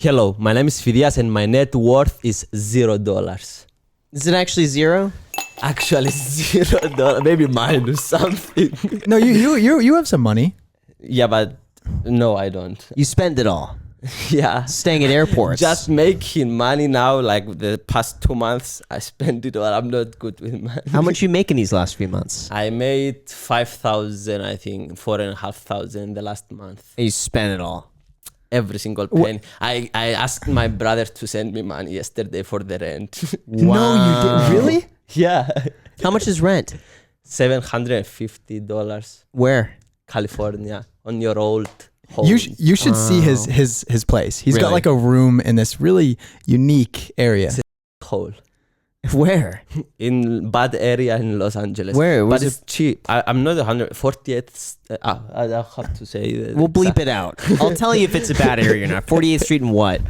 Hello, my name is Fidias and my net worth is $0. Is it actually zero? Actually, $0, maybe minus something. No, you have some money. Yeah, but no, I don't. You spend it all. Yeah. Staying at airports. Just making money now, like the past 2 months, I spent it all. I'm not good with money. How much you making these last few months? I made 5,000, I think, 4,500 the last month. You spent it all. Every single penny. I asked my brother to send me money yesterday for the rent. No, you didn't. Really? Yeah. How much is rent? $750. Where? California, on your old home. You should see his place. He's got Really? like a room in this really unique area. hole. Where? In bad area in Los Angeles. Where? But Was it's cheap. I'm not 148th. I have to say that. We'll bleep it out. I'll tell you if it's a bad area or not. 48th Street and what?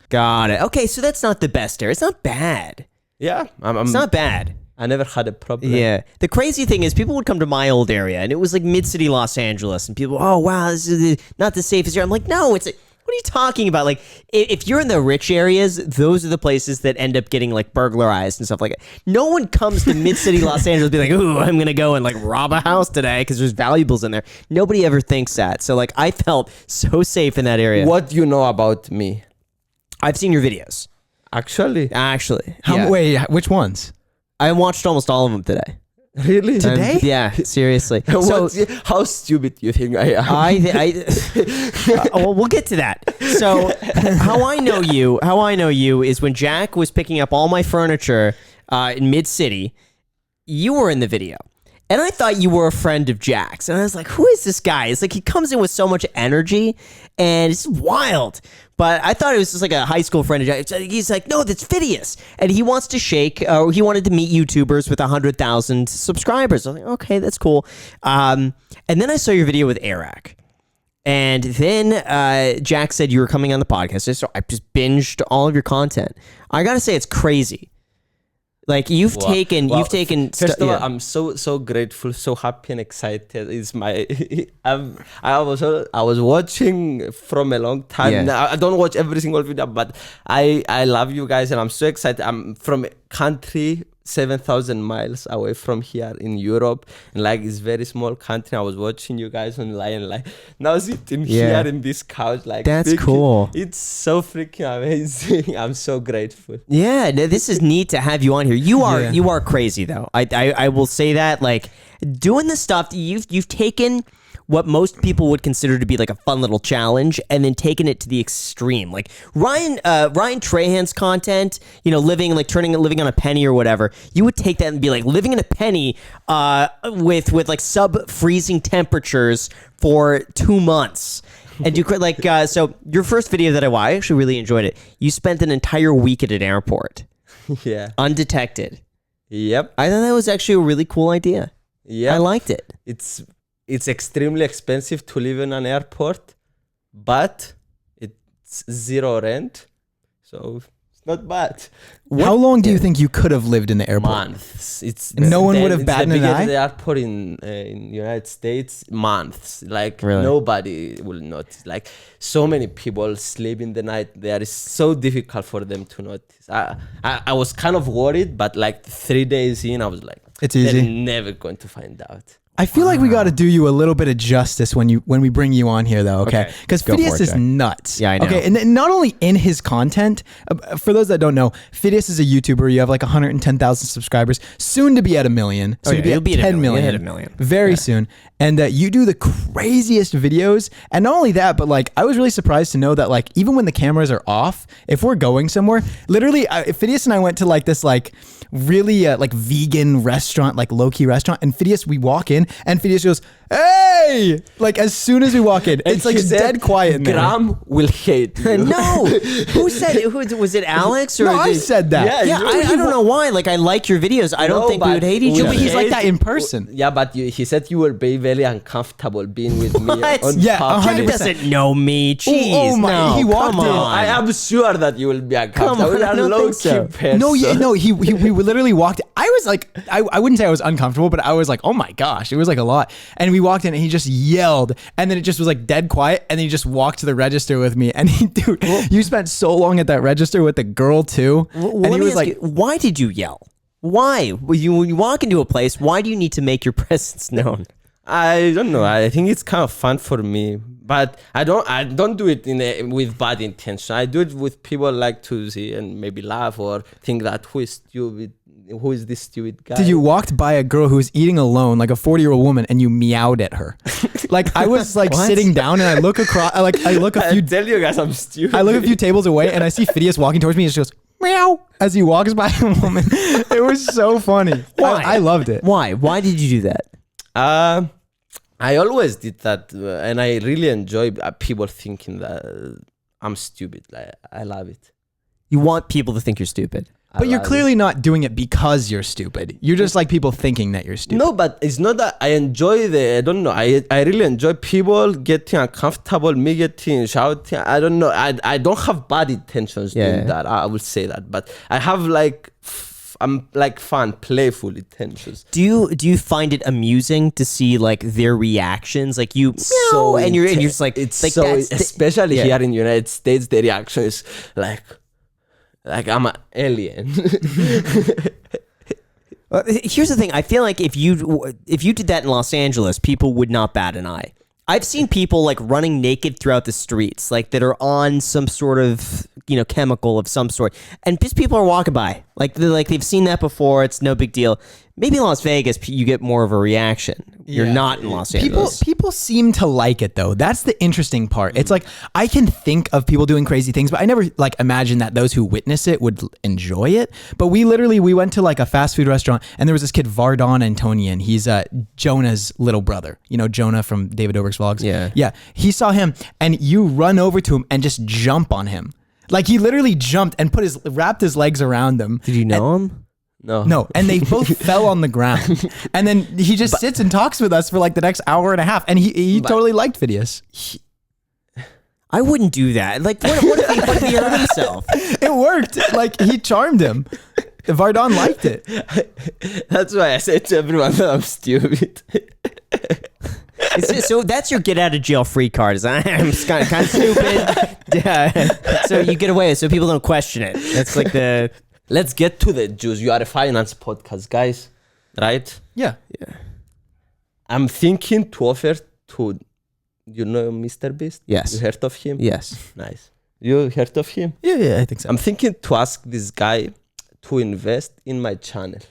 Got it. Okay, so that's not the best area. It's not bad. Yeah, It's not bad. I never had a problem. Yeah. The crazy thing is people would come to my old area and it was like mid-city Los Angeles and people, oh, wow, this is not the safest area. I'm like, no, it's what are you talking about? Like, if you're in the rich areas, those are the places that end up getting like burglarized and stuff like that. No one comes to mid-city Los Angeles and be like, ooh, I'm going to go and like rob a house today because there's valuables in there. Nobody ever thinks that. So like, I felt so safe in that area. What do you know about me? I've seen your videos. Actually? Yeah. Wait, which ones? I watched almost all of them today. Really? Today? Yeah, seriously. So How stupid you think I am? well, we'll get to that. So how I know you is when Jack was picking up all my furniture in mid-city, you were in the video. And I thought you were a friend of Jack's. And I was like, who is this guy? It's like he comes in with so much energy and it's wild. But I thought it was just like a high school friend of Jack's. He's like, no, that's Fidias. And he wants to he wanted to meet YouTubers with 100,000 subscribers. I was like, okay, that's cool. And then I saw your video with Eric. And then Jack said you were coming on the podcast. So I just binged all of your content. I got to say, it's crazy. Like you've taken. First of all, I'm so grateful, so happy and excited. It's my. I was watching from a long time. Yeah. Now, I don't watch every single video, but I love you guys and I'm so excited. I'm from a country 7,000 miles away from here in Europe, and like it's very small country. I was watching you guys online, like now sitting here in this couch, like that's cool. It's so freaking amazing. I'm so grateful. Yeah, no, this is neat to have you on here. You are crazy though. I will say that, like doing the stuff you've taken what most people would consider to be like a fun little challenge and then taking it to the extreme. Like Ryan Trahan's content, living on a penny or whatever, you would take that and be like living in a penny with like sub-freezing temperatures for 2 months. And you could so your first video that I actually really enjoyed it. You spent an entire week at an airport. Yeah. Undetected. Yep. I thought that was actually a really cool idea. Yeah. I liked it. It's extremely expensive to live in an airport, but it's zero rent, so it's not bad. How long do you think you could have lived in the airport? Months. No one would have batted an eye? The airport in United States, months. Like Really? Nobody will notice. Like so many people sleep in the night there. It's so difficult for them to notice. I was kind of worried, but like 3 days in, I was like, It's easy. they're never going to find out. I feel like we got to do you a little bit of justice when we bring you on here, though. Okay, because Go for Fidias it, is Jack. nuts. Yeah, I know. Okay, and not only in his content. For those that don't know, Fidias is a YouTuber. You have like 110,000 subscribers, soon to be at 1 million. Soon to be you'll at be at 10 1 million. million. You'll hit 1 million. Very soon. And you do the craziest videos. And not only that, but like I was really surprised to know that like even when the cameras are off, if we're going somewhere, literally, Fidias and I went to like this like really like vegan restaurant, like low-key restaurant, and Fidias, we walk in and Fidias goes, hey, like as soon as we walk in, it's like dead quiet in there. Graham will hate you. No, who said it? Was it Alex or? No, I said that. Yeah, I don't know why. Like I like your videos. I don't think we would hate each Yeah, other. but he's like that in person. Yeah, but he said you will be very uncomfortable being with me. What? On Yeah, Jack 100%. doesn't know me. Jeez, oh my- no, he walked come in. on. I am sure that you will be uncomfortable. Come on, We are I don't low-key think so. person. No, we literally walked. I was like, I wouldn't say I was uncomfortable, but I was like, oh my gosh, it was like a lot. And we walked in and he just yelled, and then it just was like dead quiet, and then he just walked to the register with me, and dude, you spent so long at that register with the girl too. Well, and let he me was ask like, you, why did you yell? Why? When you walk into a place, why do you need to make your presence known? I don't know. I think it's kind of fun for me, but I don't do it with bad intention. I do it with people like to see and maybe laugh or think that who is this stupid guy? Did you walked by a girl who was eating alone, like a 40-year-old woman, and you meowed at her? Like I was like sitting down and I look across, I look a few. I tell you guys, I'm stupid. I look a few tables away and I see Fidias walking towards me and she goes meow as he walks by a woman. It was so funny. Why? I loved it. Why? Why did you do that? I always did that, and I really enjoy people thinking that I'm stupid. Like, I love it. You want people to think you're stupid. But you're clearly not doing it because you're stupid. You're just like people thinking that you're stupid. No, but it's not that I enjoy I don't know. I really enjoy people getting uncomfortable, me getting shouting. I don't know. I don't have bad intentions doing that. I will say that. But I have like, I'm like fun, playful intentions. Do you find it amusing to see like their reactions? Like you, So and you're just like, it's like so, that's especially here in the United States, the reaction is like I'm an alien. Here's the thing. I feel like if you did that in Los Angeles, people would not bat an eye. I've seen people like running naked throughout the streets, like that are on some sort of, chemical of some sort, and just people are walking by, like they've seen that before. It's no big deal. Maybe in Las Vegas, you get more of a reaction. You're not in Los Angeles. People seem to like it though. That's the interesting part. It's like I can think of people doing crazy things, but I never like imagine that those who witness it would enjoy it. But we went to like a fast food restaurant, and there was this kid Vardon Antonian. He's Jonah's little brother. You know Jonah from David Dobrik's vlogs. Yeah. He saw him, and you run over to him and just jump on him. Like he literally jumped and wrapped his legs around him. Did you know him? No, and they both fell on the ground. And then he just sits and talks with us for like the next hour and a half, and he totally liked Fidias. I wouldn't do that. Like, what if he hurt himself? It worked. Like he charmed him. Vardon liked it. That's why I said to everyone that I'm stupid. So that's your get out of jail free card. Is I'm kind of stupid. So you get away, so people don't question it. That's like the. Let's get to the juice. You are a finance podcast, guys, right? Yeah. I'm thinking to offer to, Mr. Beast? Yes. You heard of him? Yes. Nice. You heard of him? Yeah, I think so. I'm thinking to ask this guy to invest in my channel.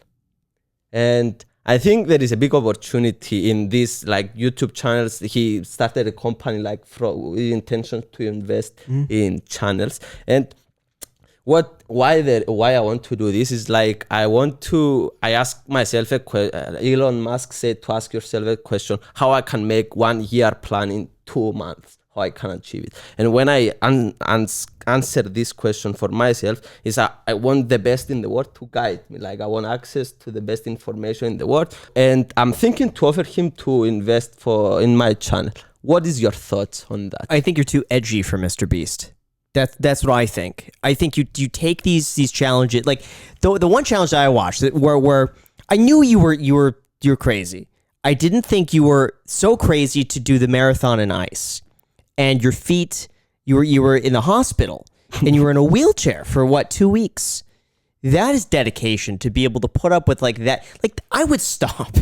And I think there is a big opportunity in these like YouTube channels. He started a company with intention to invest in channels. And why I want to do this is like I ask myself a question. Elon Musk said to ask yourself a question: how I can make 1 year plan in 2 months, how I can achieve it. And when I answer this question for myself, is I want the best in the world to guide me. Like I want access to the best information in the world, and I'm thinking to offer him to invest in my channel. What is your thoughts on that? I think you're too edgy for Mr. Beast. That's what I think. I think you take these challenges. Like the one challenge that I watched where I knew you were crazy. I didn't think you were so crazy to do the marathon in ice, and your feet. You were in the hospital and you were in a wheelchair for 2 weeks. That is dedication to be able to put up with like that. Like I would stop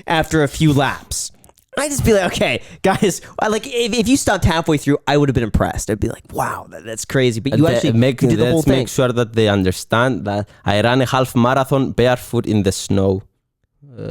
after a few laps. I'd just be like, okay, guys, if you stopped halfway through, I would have been impressed. I'd be like, wow, that's crazy. But you actually did the whole thing. Make sure that they understand that I ran a half marathon barefoot in the snow.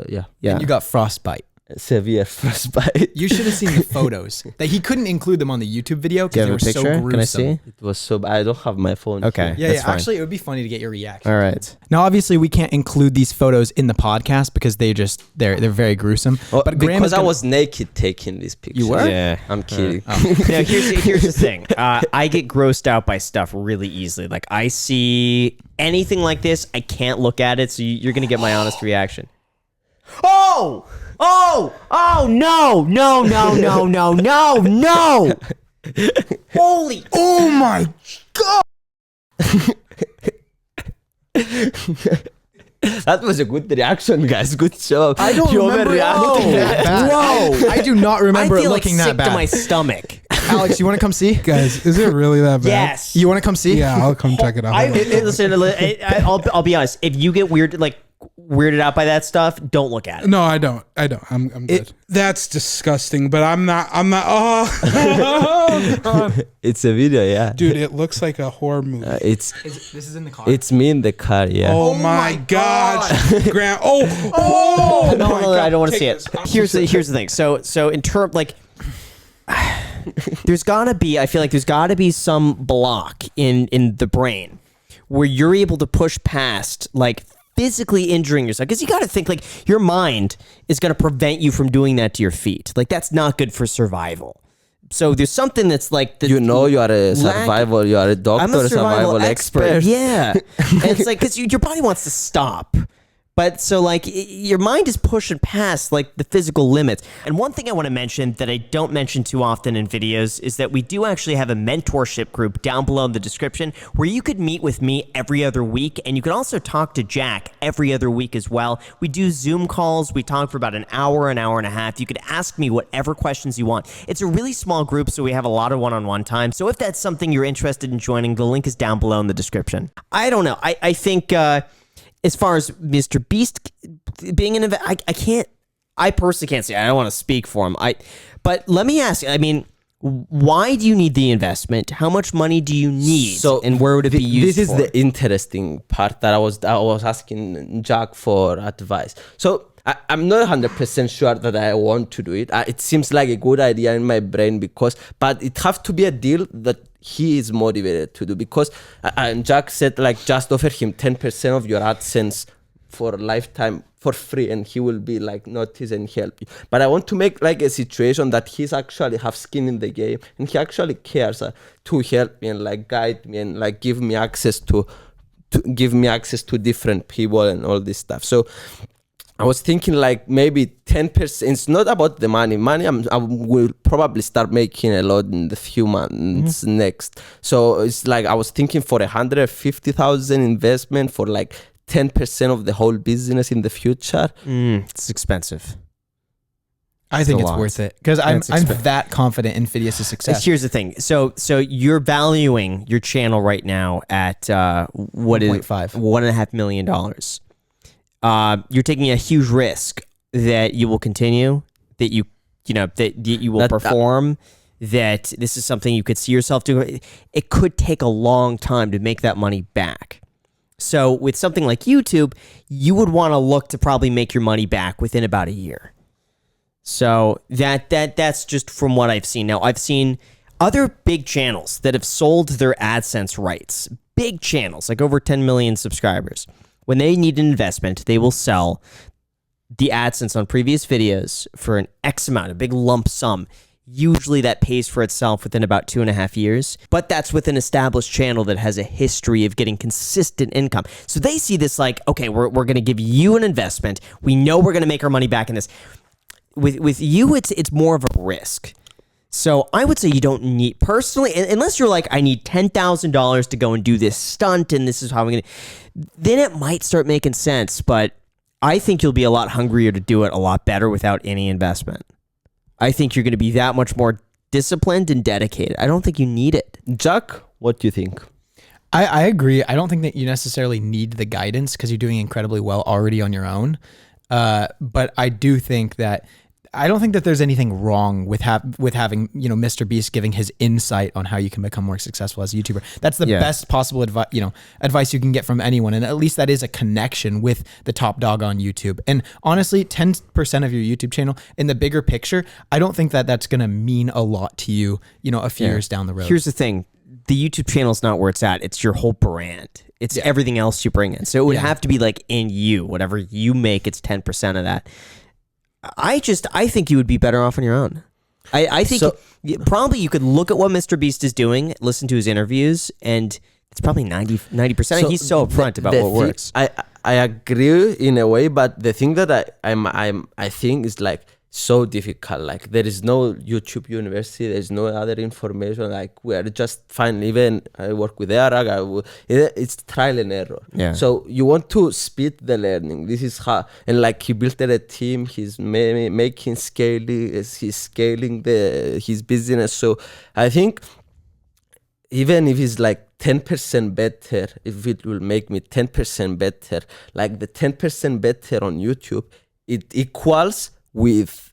Yeah. And you got frostbite. Severe frostbite. You should have seen the photos. That he couldn't include them on the YouTube video because they were so gruesome. Can I see? It was so bad. I don't have my phone. Okay. Yeah. Actually, it would be funny to get your reaction. All right. Now, obviously, we can't include these photos in the podcast because they're very gruesome. But because I was naked taking these pictures. You were? Yeah. I'm kidding. Now, here's the thing. I get grossed out by stuff really easily. Like I see anything like this, I can't look at it. So you're gonna get my honest reaction. Oh, no. Holy. Oh my God. That was a good reaction, guys. Good job. I don't You remember it overreacted. looking that bad. Whoa. I do not remember I it feel like looking sick that bad. to my stomach. Alex, you want to come see? Guys, is it really that bad? Yes. You want to come see? Yeah, I'll come check it out. Listen, I'll be honest. If you get weirded out by that stuff, don't look at it. No, I don't. I'm good. That's disgusting, but I'm not. Oh, God. It's a video, yeah. Dude, it looks like a horror movie. This is in the car. It's me in the car, yeah. Oh, my gosh. Grant. Oh, No, my no, God. I don't want to Take see it. this. Here's the thing. So in term like, there's gotta be. I feel like there's gotta be some block in the brain where you're able to push past like physically injuring yourself, because you got to think like your mind is going to prevent you from doing that to your feet. Like that's not good for survival. So there's something that's like You are a survival, you are a doctor, I'm a survival expert. expert. Yeah, and it's like because your body wants to stop, but so like your mind is pushing past like the physical limits. And one thing I want to mention that I don't mention too often in videos is that we do actually have a mentorship group down below in the description where you could meet with me every other week, and you can also talk to Jack every other week as well. We do Zoom calls. We talk for about an hour and a half. You could ask me whatever questions you want. It's a really small group, so we have a lot of one-on-one time. So if that's something you're interested in joining, the link is down below in the description. I don't know. I think as far as Mr. Beast being an I personally can't say. I don't want to speak for him. But let me ask, I mean, why do you need the investment? How much money do you need? And where would it be used This is for? the interesting part that I was asking Jack for advice. So I'm not 100% sure that I want to do it. It seems like a good idea in my brain but it have to be a deal that he is motivated to do, because and Jack said like just offer him 10% of your AdSense for a lifetime for free, and he will be like notice and help you. But I want to make like a situation that he's actually have skin in the game and he actually cares to help me and like guide me and like give me access to different people and all this stuff. So I was thinking like maybe 10%. It's not about the money. I will probably start making a lot in the few months next. So it's like I was thinking for 150,000 investment for like 10% of the whole business in the future. It's expensive. I think a it's lot. worth it because I'm that confident in Fidias' success. Here's the thing. So you're valuing your channel right now at what is $1.5 million. You're taking a huge risk that you will continue, that you will perform, that this is something you could see yourself doing. It could take a long time to make that money back. So with something like YouTube, you would want to look to probably make your money back within about a year. So that's just from what I've seen. Now, I've seen other big channels that have sold their AdSense rights, big channels, like over 10 million subscribers. When they need an investment, they will sell the AdSense on previous videos for an X amount, a big lump sum. Usually that pays for itself within about 2.5 years, but that's with an established channel that has a history of getting consistent income. So they see this like, okay, we're going to give you an investment. We know we're going to make our money back in this. With you, it's more of a risk. So I would say you don't need, personally, unless you're like, I need $10,000 to go and do this stunt, and this is how I'm going to, then it might start making sense. But I think you'll be a lot hungrier to do it a lot better without any investment. I think you're going to be that much more disciplined and dedicated. I don't think you need it. Jack, what do you think? I agree. I don't think that you necessarily need the guidance because you're doing incredibly well already on your own. But I do think that I don't think that there's anything wrong with having, Mr. Beast giving his insight on how you can become more successful as a YouTuber. That's the best possible advice you can get from anyone. And at least that is a connection with the top dog on YouTube. And honestly, 10% of your YouTube channel in the bigger picture, I don't think that that's going to mean a lot to you, a few years down the road. Here's the thing. The YouTube channel is not where it's at. It's your whole brand. It's everything else you bring in. So it would have to be like in you, whatever you make, it's 10% of that. I think you would be better off on your own. I think probably you could look at what Mr. Beast is doing, listen to his interviews, and it's probably 90%. So he's so upfront about what works. I agree in a way, but the thing that I think is like, so difficult. Like there is no YouTube university, there's no other information. Like we are just fine. Even I work with Arag, it's trial and error. Yeah. So you want to speed the learning. This is how, and like he built a team. He's making scaling. He's scaling his business. So I think even if it's like 10% better, if it will make me 10% better, like the 10% better on YouTube, it equals with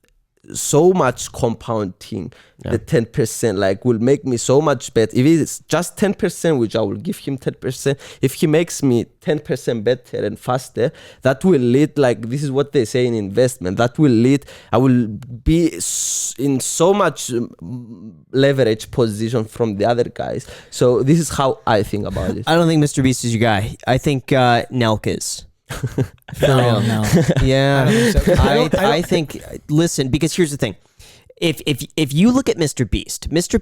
so much compounding. The 10% like will make me so much better. If it's just 10%, which I will give him 10%, if he makes me 10% better and faster, that will lead, like this is what they say in investment, that will lead, I will be in so much leverage position from the other guys. So this is how I think about it. I don't think Mr. Beast is your guy. I think Nelk is. For real, no. Yeah, I don't think so. I think. Listen, because here's the thing: if you look at Mr.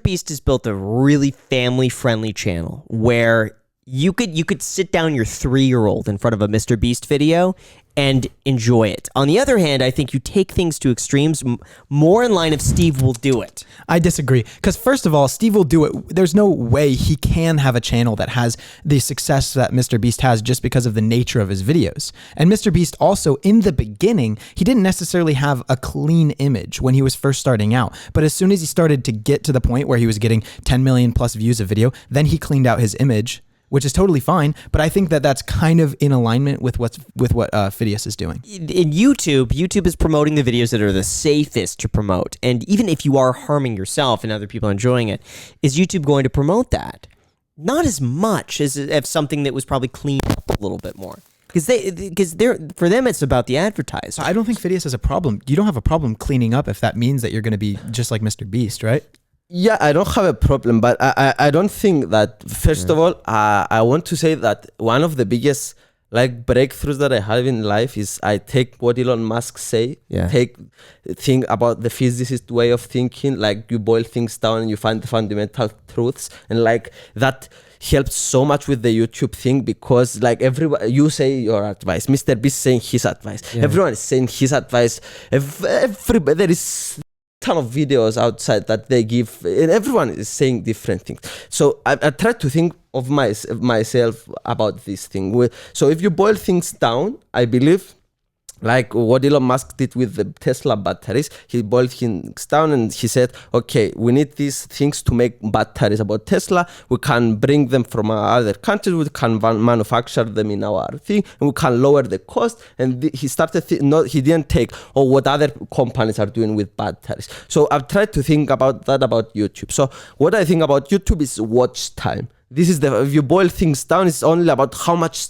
Beast has built a really family friendly channel where you could sit down your 3-year-old in front of a Mr. Beast video and enjoy it. On the other hand, I think you take things to extremes more in line of Steve will do it. I disagree. Because first of all, Steve will do it. There's no way he can have a channel that has the success that Mr. Beast has just because of the nature of his videos. And Mr. Beast also, in the beginning, he didn't necessarily have a clean image when he was first starting out. But as soon as he started to get to the point where he was getting 10 million plus views a video, then he cleaned out his image, which is totally fine. But I think that that's kind of in alignment with what Fidias is doing. In YouTube is promoting the videos that are the safest to promote. And even if you are harming yourself and other people are enjoying it, is YouTube going to promote that? Not as much as if something that was probably cleaned up a little bit more. Because for them, it's about the advertiser. I don't think Fidias has a problem. You don't have a problem cleaning up if that means that you're going to be just like Mr. Beast, right? Yeah, I don't have a problem, but I don't think that, first of all, I want to say that one of the biggest like breakthroughs that I have in life is I take what Elon Musk say, think about the physicist way of thinking, like you boil things down and you find the fundamental truths, and like that helps so much with the YouTube thing, because like everybody, you say your advice, Mr. Beast saying his advice, everyone is saying his advice, everybody, there is ton of videos outside that they give, and everyone is saying different things. So I try to think of myself about this thing. So if you boil things down, I believe like what Elon Musk did with the Tesla batteries, he boiled things down and he said, okay, we need these things to make batteries about Tesla. We can bring them from other countries. We can manufacture them in our thing, and we can lower the cost. And he started, he didn't take, what other companies are doing with batteries. So I've tried to think about that about YouTube. So what I think about YouTube is watch time. This is if you boil things down, it's only about how much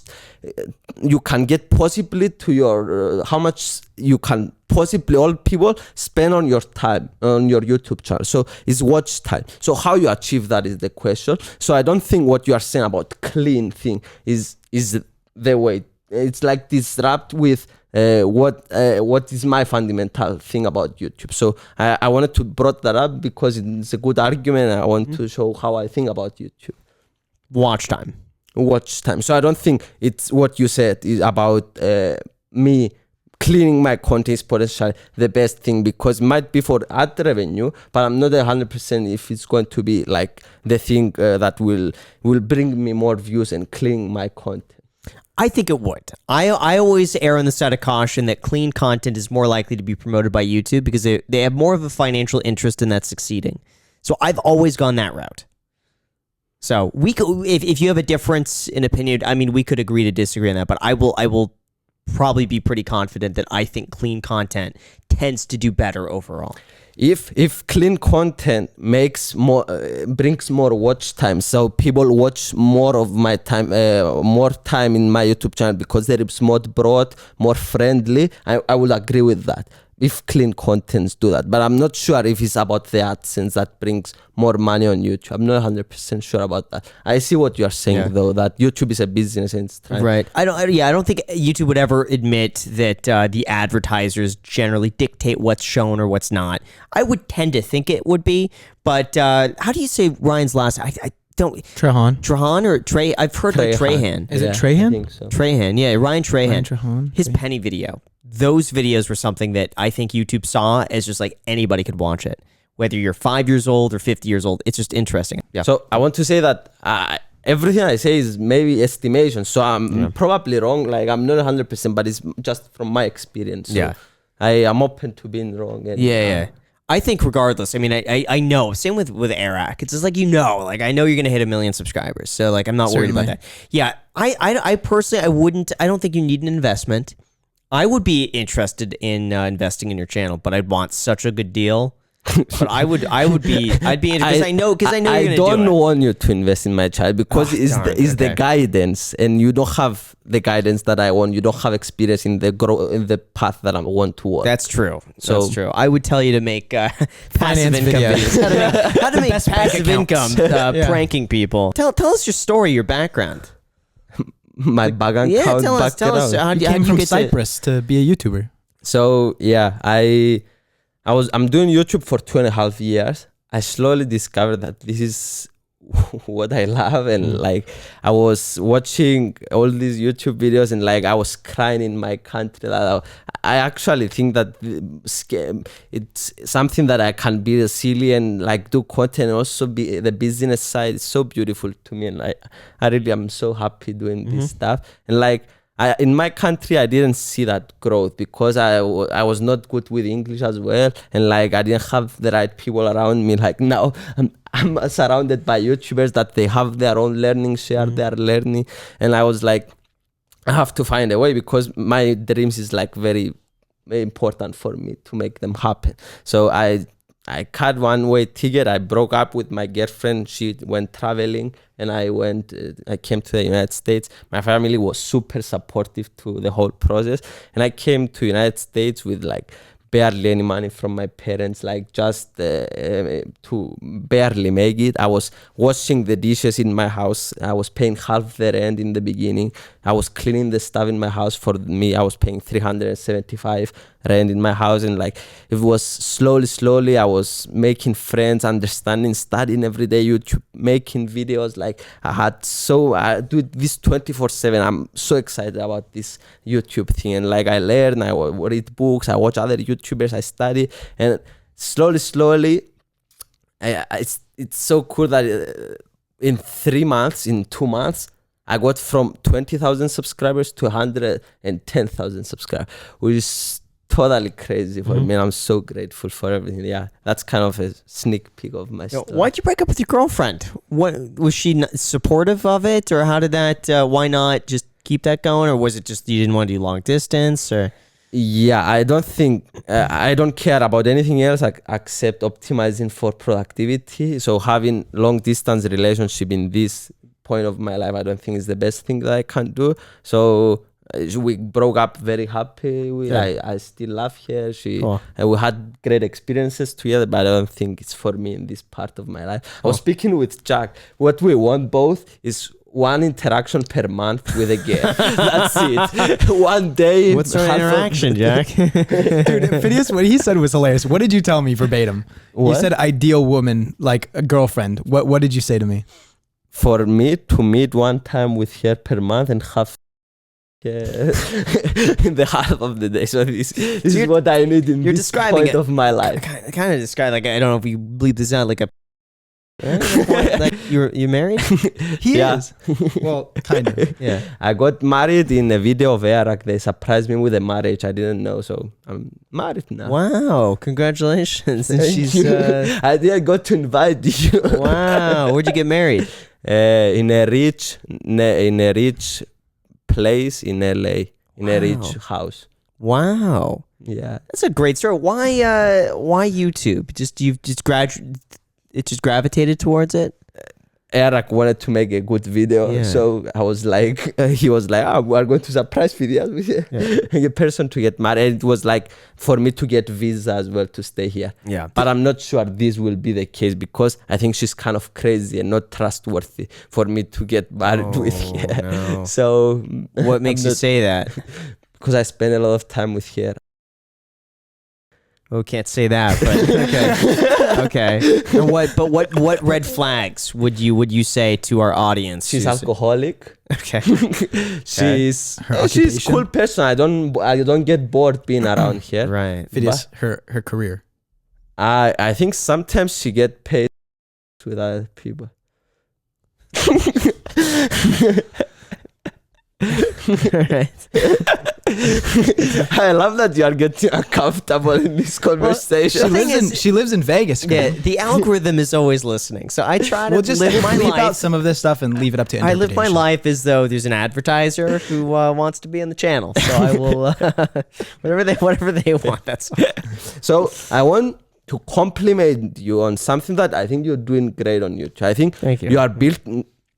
you can get possibly to your, how much you can possibly all people spend on your time, on your YouTube channel. So it's watch time. So how you achieve that is the question. So I don't think what you are saying about clean thing is the way. It's like disrupt with what is my fundamental thing about YouTube. So I wanted to brought that up because it's a good argument. I want to show how I think about YouTube. Watch time. So I don't think it's what you said is about me cleaning my content is potentially the best thing, because it might be for ad revenue, but I'm not 100% if it's going to be like the thing that will bring me more views and clean my content. I think it would. I always err on the side of caution that clean content is more likely to be promoted by YouTube because they have more of a financial interest in that succeeding. So I've always gone that route. So we could, if you have a difference in opinion, I mean, we could agree to disagree on that, but I will probably be pretty confident that I think clean content tends to do better overall. If clean content makes more, brings more watch time, so people watch more of my time, more time in my YouTube channel because there is more broad, more friendly, I will agree with that. If clean contents do that, but I'm not sure if it's about the AdSense that brings more money on YouTube. I'm not 100% sure about that. I see what you're saying though, that YouTube is a business and it's trying. Right. I don't think YouTube would ever admit that the advertisers generally dictate what's shown or what's not. I would tend to think it would be, but how do you say Ryan's last? I don't. Trahan or Trey? I've heard like Trahan. Is it Trahan? I think so. Trahan, yeah, Ryan Trahan. Trahan. His penny video. those videos were something that I think YouTube saw as just like anybody could watch it. Whether you're 5 years old or 50 years old, it's just interesting. Yeah. So I want to say that everything I say is maybe estimation. So I'm probably wrong. Like I'm not 100%, but it's just from my experience. So Yeah. I am open to being wrong. And, Yeah. I think regardless, I mean, I know. Same with Eric. It's just like, like I know you're gonna hit 1 million subscribers, so like I'm not worried about that. Yeah, I personally, I don't think you need an investment. I would be interested in investing in your channel, but I'd want such a good deal. But I'd be because I know you're gonna don't do it. want you to invest in my child because it's the guidance, and you don't have the guidance that I want. You don't have experience in the path that I want to walk. That's true. So- That's true. I would tell you to make passive Finance income videos. videos. How to make passive income Yeah. pranking people. Tell us your story, your background. my bank account. Yeah, tell us. How You did came you from get to? Cyprus to be a YouTuber. So yeah, I'm doing YouTube for 2.5 years. I slowly discovered that this is what I love, and like I was watching all these YouTube videos, and like I was crying in my country. I actually think that it's something that I can be resilient, like do content, and also be the business side. It's so beautiful to me, and like I really am so happy doing this stuff, and like. In my country, I didn't see that growth because I was not good with English as well, and like I didn't have the right people around me. Like now, I'm surrounded by YouTubers that they have their own learning, share their learning, and I was like, I have to find a way because my dreams is like very, very important for me to make them happen. So I cut one-way ticket. I broke up with my girlfriend. She went traveling, and I came to the United States. My family was super supportive to the whole process, and I came to United States with like barely any money from my parents, like just to barely make it. I was washing the dishes in my house. I was paying half the rent in the beginning. I was cleaning the stuff in my house. For me, I was paying $375 rent in my house, and like it was slowly I was making friends, understanding, studying every day, YouTube, making videos. Like I do this 24/7. I'm so excited about this YouTube thing, and like I learn, I read books, I watch other YouTubers, I study, and slowly it's so cool that in 2 months I got from 20,000 subscribers to 110,000 subscribers, which is totally crazy for me. I'm so grateful for everything. Yeah, that's kind of a sneak peek of my story. Why'd you break up with your girlfriend? What was she supportive of it, or how did that? Why not just keep that going, or was it just you didn't want to do long distance, or? Yeah, I don't think I don't care about anything else except optimizing for productivity. So having long distance relationship in this point of my life, I don't think is the best thing that I can do. So we broke up very happy. I still love her. We had great experiences together, but I don't think it's for me in this part of my life. I was speaking with Jack. What we want both is one interaction per month with a girl. That's it. One day. What's our interaction, Jack? Dude, Fidias, what he said was hilarious. What did you tell me verbatim? What? You said ideal woman, like a girlfriend. What did you say to me? For me to meet one time with her per month and have in the half of the day. So this is what I need in you're this describing point it. of my life. kind of describe, like, I don't know if you bleep this out, like a like you're married? He Yeah. is. Well, kind of. Yeah. I got married in a video of Iraq. They surprised me with a marriage. I didn't know, so I'm married now. Wow, congratulations. And Thank she's you. I didn't got to invite you. wow. Where'd you get married? In a rich place in LA, in a rich house. Wow. Yeah. That's a great story. Why YouTube? It just gravitated towards it? Eric wanted to make a good video, Yeah. so I was like, he was like, we are going to surprise Fidias with a person to get married. And it was like for me to get visa as well to stay here. Yeah. But I'm not sure this will be the case because I think she's kind of crazy and not trustworthy for me to get married with her. No. So What makes you say that? Because I spend a lot of time with her. Oh, can't say that, but okay. And what red flags would you say to our audience? She's alcoholic. Okay. She's Her she's occupation? cool person. I don't get bored being around here. Right. Fidias, her career. I think sometimes she get paid with other people. Right. I love that you are getting uncomfortable in this conversation. She lives in Vegas. Yeah, Greg. the algorithm is always listening, so I try to We'll just live my leave out life. some of this stuff and leave it up to I interpretation. live my life as though there's an advertiser who wants to be on the channel. So I will whatever they want. That's all. So I want to compliment you on something that I think you're doing great on YouTube. I think Thank you. you are built.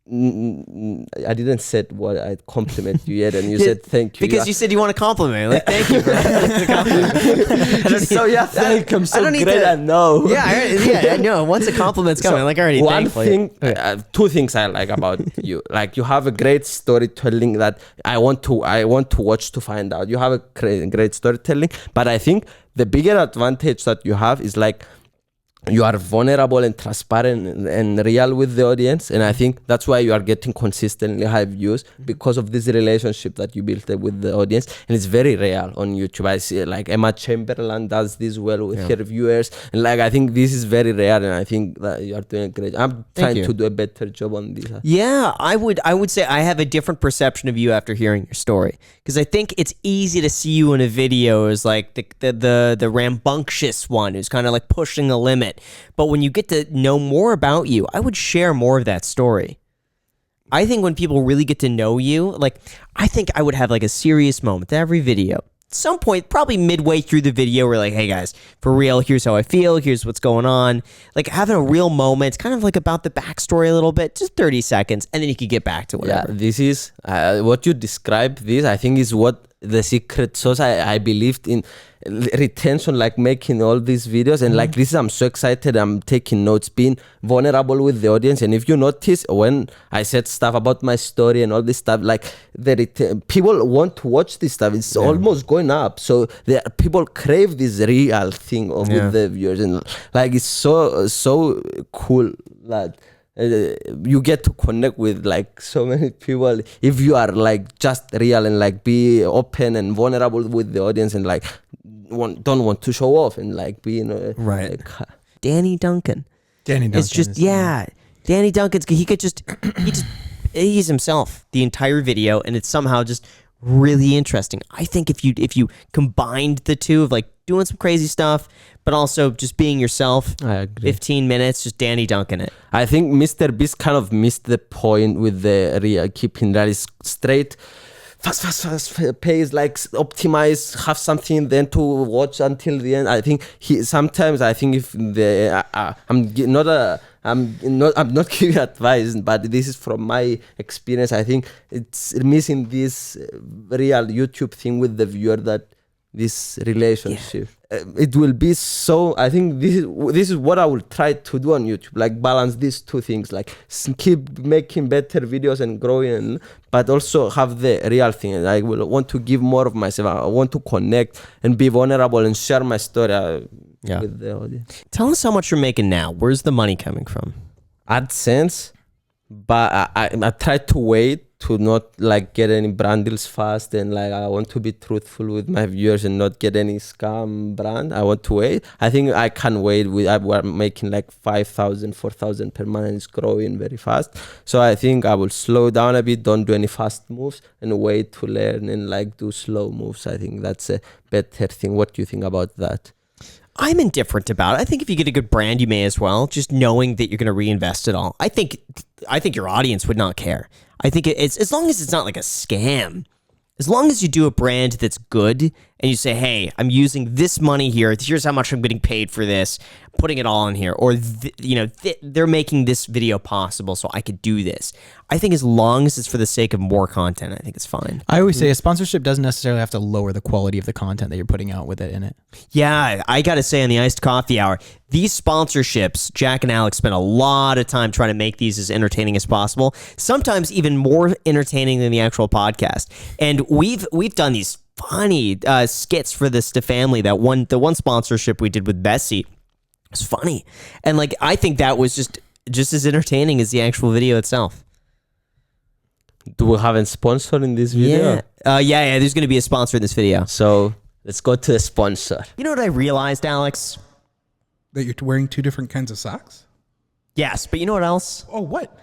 I didn't say what I compliment you yet, and you said thank you. Because you said you want to compliment me. Like, thank you. It's a compliment. so yeah, thank you. I'm so I don't need great. to- I know. I know. Once a compliment's coming, I'm like already One thankful. thing, two things I like about you. Like you have a great storytelling that I want to watch to find out. You have a great storytelling, but I think the bigger advantage that you have is like you are vulnerable and transparent and real with the audience, and I think that's why you are getting consistently high views because of this relationship that you built with the audience, and it's very real on YouTube. I see like Emma Chamberlain does this well with her viewers, and like I think this is very rare, and I think that you are doing great. I'm trying you. to do a better job on this. Yeah, I would say I have a different perception of you after hearing your story, because I think it's easy to see you in a video as like the rambunctious one who's kind of like pushing the limit. But when you get to know more about you, I would share more of that story. I think when people really get to know you, like I think I would have like a serious moment to every video. At some point, probably midway through the video, we're like, hey guys, for real, here's how I feel, here's what's going on. Like having a real moment, kind of like about the backstory a little bit, just 30 seconds, and then you could get back to Yeah, whatever. this is what you describe. This I think is what the secret sauce. I believed in retention, like making all these videos, and like this I'm so excited. I'm taking notes, being vulnerable with the audience. And if you notice, when I said stuff about my story and all this stuff, like people want to watch this stuff. It's almost going up. So people crave this real thing with the viewers, and like it's so cool that you get to connect with like so many people if you are like just real and like be open and vulnerable with the audience, and like don't want to show off and like be Right. like, Danny Duncan. Danny Duncan. It's just, Danny Duncan's, he's himself the entire video, and it's somehow just really interesting. I think if you combined the two of like doing some crazy stuff, but also just being yourself, I agree. 15 minutes, just Danny Duncan it. I think Mr. Beast kind of missed the point with the keeping that is straight. Fast pace, like optimize, have something then to watch until the end. I think sometimes I think if I'm not giving advice, but this is from my experience. I think it's missing this real YouTube thing with the viewer, that this relationship. It will be so. I think this is what I will try to do on YouTube, like balance these two things, like keep making better videos and growing, but also have the real thing. And I will want to give more of myself. I want to connect and be vulnerable and share my story with the audience. Tell us how much you're making now. Where's the money coming from? AdSense, but I try to wait to not like get any brand deals fast, and like I want to be truthful with my viewers and not get any scam brand. I want to wait. I think I can wait. We're making like 5,000, 4,000 per month, and it's growing very fast. So I think I will slow down a bit, don't do any fast moves, and wait to learn and like do slow moves. I think that's a better thing. What do you think about that? I'm indifferent about it. I think if you get a good brand, you may as well, just knowing that you're going to reinvest it all. I think your audience would not care. I think it's as long as it's not like a scam. As long as you do a brand that's good and you say, hey, I'm using this money here. Here's how much I'm getting paid for this. I'm putting it all in here. Or, they're making this video possible so I could do this. I think as long as it's for the sake of more content, I think it's fine. I always say a sponsorship doesn't necessarily have to lower the quality of the content that you're putting out with it in it. Yeah, I got to say on the Iced Coffee Hour, these sponsorships, Jack and Alex spent a lot of time trying to make these as entertaining as possible, sometimes even more entertaining than the actual podcast. And we've done these funny skits for the family. The one sponsorship we did with Bessie was funny, and like I think that was just as entertaining as the actual video itself. Do we have a sponsor in this video? Yeah. There's going to be a sponsor in this video. So let's go to the sponsor. You know what I realized, Alex? That you're wearing two different kinds of socks? Yes, but you know what else? Oh, what?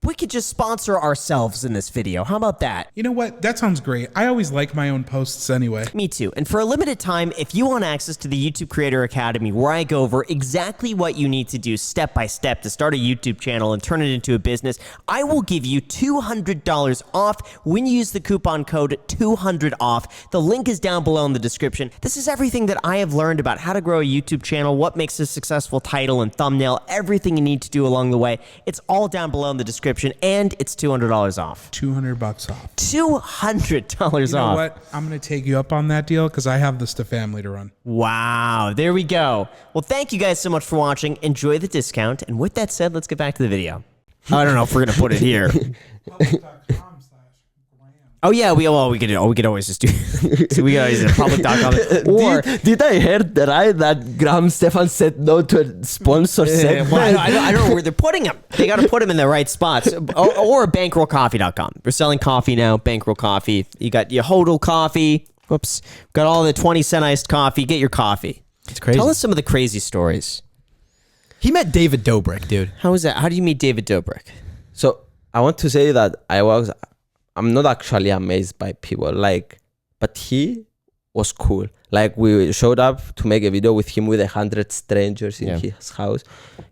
We could just sponsor ourselves in this video. How about that? You know what? That sounds great. I always like my own posts anyway. Me too. And for a limited time, if you want access to the YouTube Creator Academy, where I go over exactly what you need to do step by step to start a YouTube channel and turn it into a business, I will give you $200 off when you use the coupon code 200OFF. The link is down below in the description. This is everything that I have learned about how to grow a YouTube channel, what makes a successful title and thumbnail, everything you need to do along the way. It's all down below in the description. And it's $200 off. $200 off. $200 You know off. what? I'm going to take you up on that deal because I have this to family to run. Wow, there we go. Well, thank you guys so much for watching. Enjoy the discount. And with that said, let's get back to the video. I don't know if we're going to put it here. Oh yeah, we could always just do. So we could always do public.com. Or Did I hear right that Graham Stefan said no to a sponsor segment? well, I don't know where they're putting them. They got to put them in the right spots. Or bankrollcoffee.com. We're selling coffee now. Bankroll Coffee. You got your hodl coffee. Whoops. Got all the 20-cent iced coffee. Get your coffee. It's crazy. Tell us some of the crazy stories. He met David Dobrik, dude. How was that? How do you meet David Dobrik? So I want to say that I'm not actually amazed by people, but he was cool. Like, we showed up to make a video with him with 100 strangers in his house.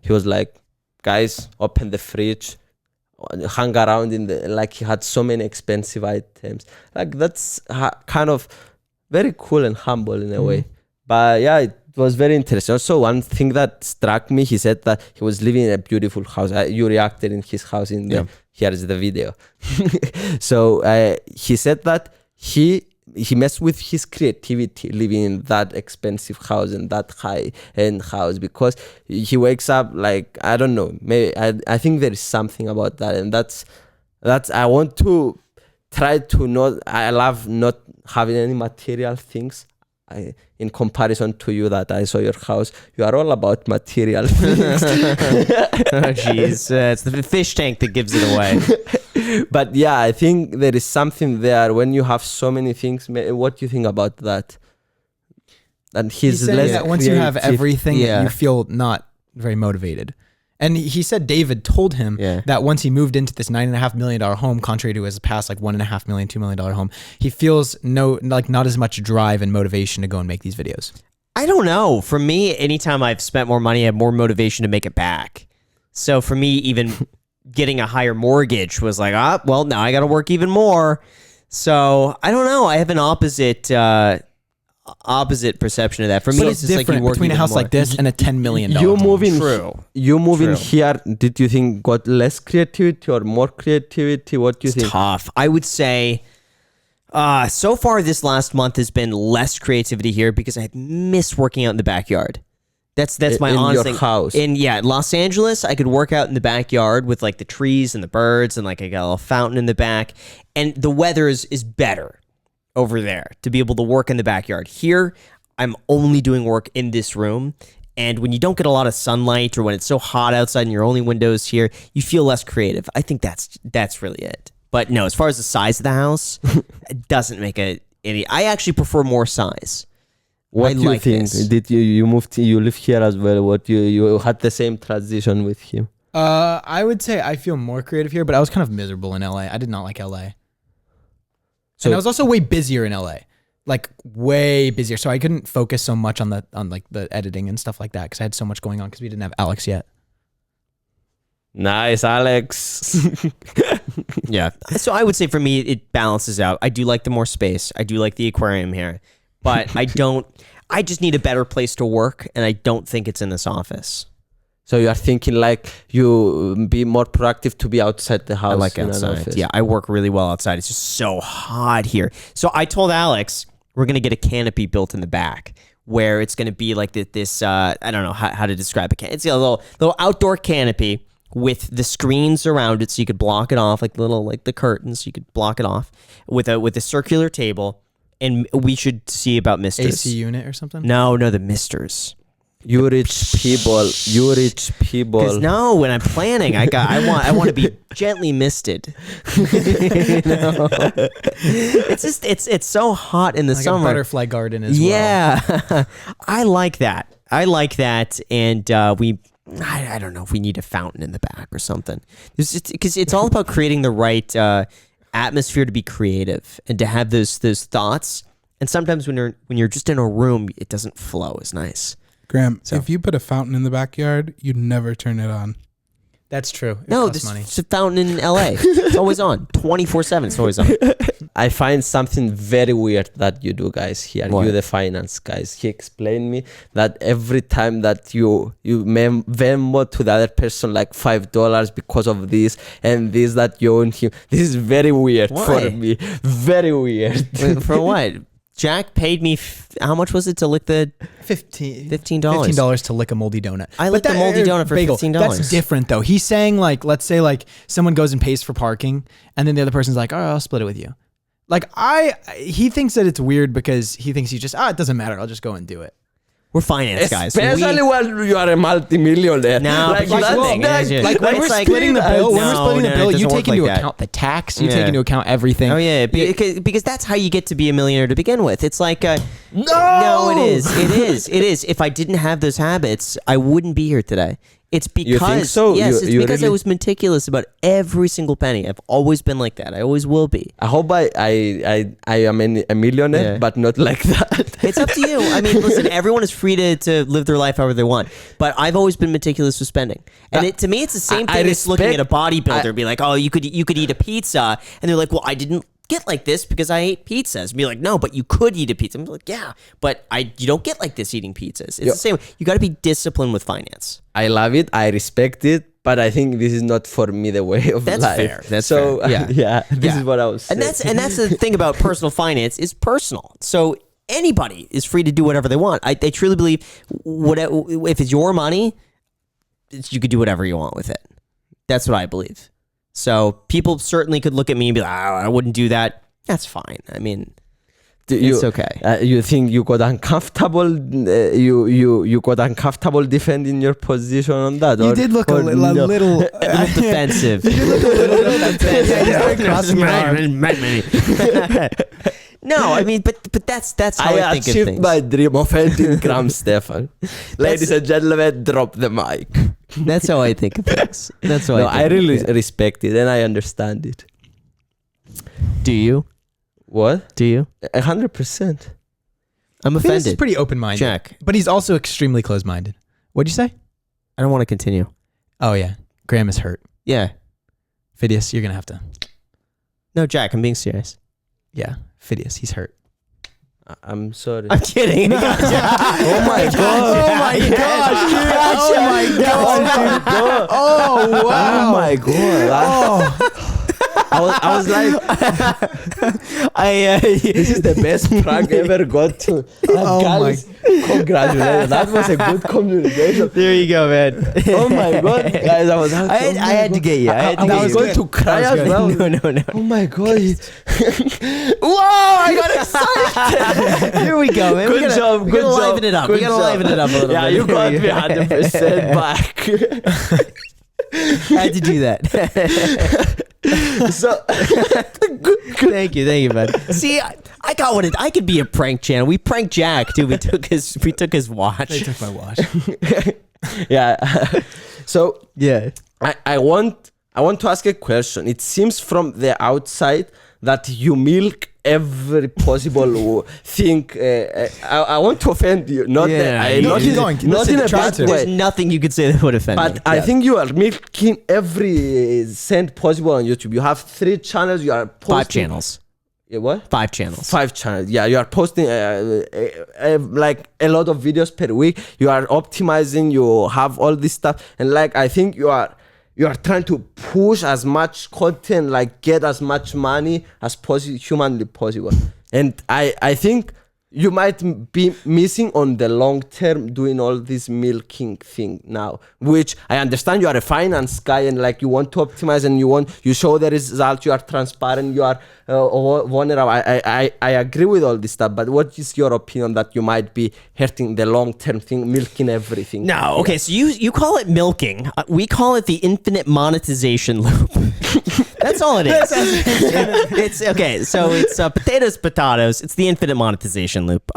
He was like, guys, open the fridge, hung around he had so many expensive items. Like, that's kind of very cool and humble in a way. But yeah, it was very interesting. Also, one thing that struck me, he said that he was living in a beautiful house. You reacted in his house here is the video. So he said that he messed with his creativity living in that expensive house and that high-end house, because he wakes up like, I don't know, maybe I think there is something about that, and that's I want to try to not. I love not having any material things. In comparison to you, that I saw your house, you are all about material things. Oh, jeez. It's the fish tank that gives it away. But yeah, I think there is something there when you have so many things. What do you think about that? And He's saying less that once you have creative. everything, you feel not very motivated. And he said David told him that once he moved into this $9.5 million home, contrary to his past $1.5 million, $2 million home, he feels not as much drive and motivation to go and make these videos. I don't know. For me, anytime I've spent more money, I have more motivation to make it back. So for me, even getting a higher mortgage was like, well, now I got to work even more. So I don't know. I have an opposite perception of that. For me, But it's just different like you work between a even house more. like this and a $10 million You home. moving, True. You moving True. here. Did you think got less creativity or more creativity? What do you It's think? tough. I would say so far this last month has been less creativity here because I miss working out in the backyard. That's my In honest your thing. house. In Los Angeles, I could work out in the backyard with like the trees and the birds, and like I got a little fountain in the back, and the weather is better over there to be able to work in the backyard. Here, I'm only doing work in this room. And when you don't get a lot of sunlight, or when it's so hot outside and your only windows here, you feel less creative. I think that's really it. But no, as far as the size of the house, it doesn't make any. I actually prefer more size. What I do you like think? this. Did you moved? You live here as well. What you had the same transition with him? I would say I feel more creative here, but I was kind of miserable in LA. I did not like LA. So And I was also way busier in LA. Like way busier. So I couldn't focus so much on the editing and stuff like that because I had so much going on because we didn't have Alex yet. Nice, Alex. Yeah. So I would say for me, it balances out. I do like the more space. I do like the aquarium here, but I just need a better place to work, and I don't think it's in this office. So you are thinking like you be more productive to be outside the house. I like in an outside. office. Yeah, I work really well outside. It's just so hot here. So I told Alex we're going to get a canopy built in the back where it's going to be like this I don't know how to describe it. It's a little outdoor canopy with the screens around it so you could block it off, like the curtains, so you could block it off with a circular table. and we should see about misters. AC unit or something. No, the misters. You rich people. Because no, when I'm planning, I want to be gently misted. It's just it's so hot in the Like summer. a butterfly garden as well. Yeah, I like that. And I don't know if we need a fountain in the back or something. Because it's all about creating the right atmosphere to be creative and to have those thoughts. And sometimes when you're just in a room, it doesn't flow as nice. Graham, if you put a fountain in the backyard, you'd never turn it on. That's true. There's a fountain in LA. It's always on. 24/7. It's always on. I find something very weird that you do, guys, here. What? You the finance guys. He explained me that every time that you Venmo to the other person like $5 because of this and this that you own him. This is very weird Why? for me. Very weird. Wait, for what? Jack paid me, how much was it to lick the $15 $15 to lick a moldy donut. I licked a moldy donut for bagel, $15. That's different though. He's saying like, let's say like someone goes and pays for parking and then the other person's like, all right, I'll split it with you. Like he thinks that it's weird because he thinks he just, it doesn't matter. I'll just go and do it. We're finance guys. Especially when you are a multimillionaire. No, like, but that's nothing. that- Like when It's we're like- splitting the bill, No, it you doesn't take work into like that. account the tax, you Yeah. take into account everything. Oh yeah, because that's how you get to be a millionaire to begin with. It's like no, it is. If I didn't have those habits, I wouldn't be here today. It's because think so? Yes, You it's because I really- was meticulous about every single penny. I've always been like that. I always will be. I hope I am a millionaire, Yeah. but not like that. It's up to you. I mean, listen, everyone is free to live their life however they want. But I've always been meticulous with spending. And to me, it's the same I thing as looking at a respect- bodybuilder and be like, oh, you could eat a pizza. And they're like, well, I didn't get like this because I ate pizzas. And be like, no, but you could eat a pizza. I'm like, yeah, but you don't get like this eating pizzas. It's the same. You got to be disciplined with finance. I love it. I respect it. But I think this is not for me the way of That's life. fair. That's so fair. yeah. This Yeah. is what I was saying. And that's the thing about personal finance is personal. So anybody is free to do whatever they want. I truly believe if it's your money, you could do whatever you want with it. That's what I believe. So people certainly could look at me and be like, oh, I wouldn't do that. That's fine. I mean, it's okay. You think you got uncomfortable? You got uncomfortable defending your position on that? You did look a little Defensive. You did look a little defensive. Yeah, you started crossing your arm. No, I mean, but that's how I think of achieved things. my dream of ending Graham Stefan. Ladies and gentlemen, drop the mic. That's how I think of things. That's how No, I I think really of things. respect it and I understand it. Do you? What? Do you? 100%. I'm Fidias is offended. pretty open-minded. Jack, But he's also extremely closed-minded. What'd you say? I don't want to continue. Oh yeah. Graham is hurt. Yeah. Fidias, you're gonna have to. No, Jack, I'm being serious. Yeah. Fidias, he's hurt. I'm sorry. I'm kidding. Oh my god! Oh my gosh, dude! Oh my gosh! Oh wow! Oh my god! I was like, this is the best prank ever got to. Oh Guys, congratulations! That was a good communication. There you go, man. Oh my god, guys! I was. I had to get you. I had to I get was you. going to cry as well. No. Oh my god! Whoa! I got excited. Here we go, man. Good job. We Good gotta job. liven it up. Good We gotta job. liven it up a little Yeah, bit. you got me Here we go. 100% back. I had to do that. So Thank you, man. See, I got what I could be a prank channel. We pranked Jack too. We took his watch. They took my watch. yeah. So Yeah. I want to ask a question. It seems from the outside that you milk every possible thing. I want to offend you, not Yeah, that I no, not keep in, going. not Listen, in a try bad to. There's way. nothing you could say that would offend But me. I think you are milking every cent possible on YouTube. You have 3 channels. You are posting 5 channels. Yeah, what? 5 channels. 5 channels. Yeah, you are posting like a lot of videos per week. You are optimizing. You have all this stuff, and like I think you are trying to push as much content, like get as much money as humanly possible. And I think you might be missing on the long term doing all this milking thing now, which I understand you are a finance guy and like you want to optimize and you show the result, you are transparent, you are vulnerable. I agree with all this stuff, but what is your opinion that you might be hurting the long term thing, milking everything? No, okay, so you call it milking. We call it the infinite monetization loop. That's all it is. It's okay. So it's potatoes. It's the infinite monetization loop.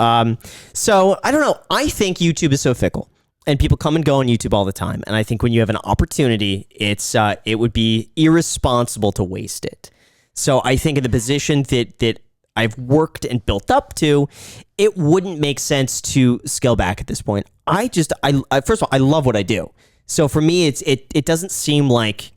So I don't know. I think YouTube is so fickle, and people come and go on YouTube all the time. And I think when you have an opportunity, it would be irresponsible to waste it. So I think in the position that I've worked and built up to, it wouldn't make sense to scale back at this point. I first of all, I love what I do. So for me, it doesn't seem like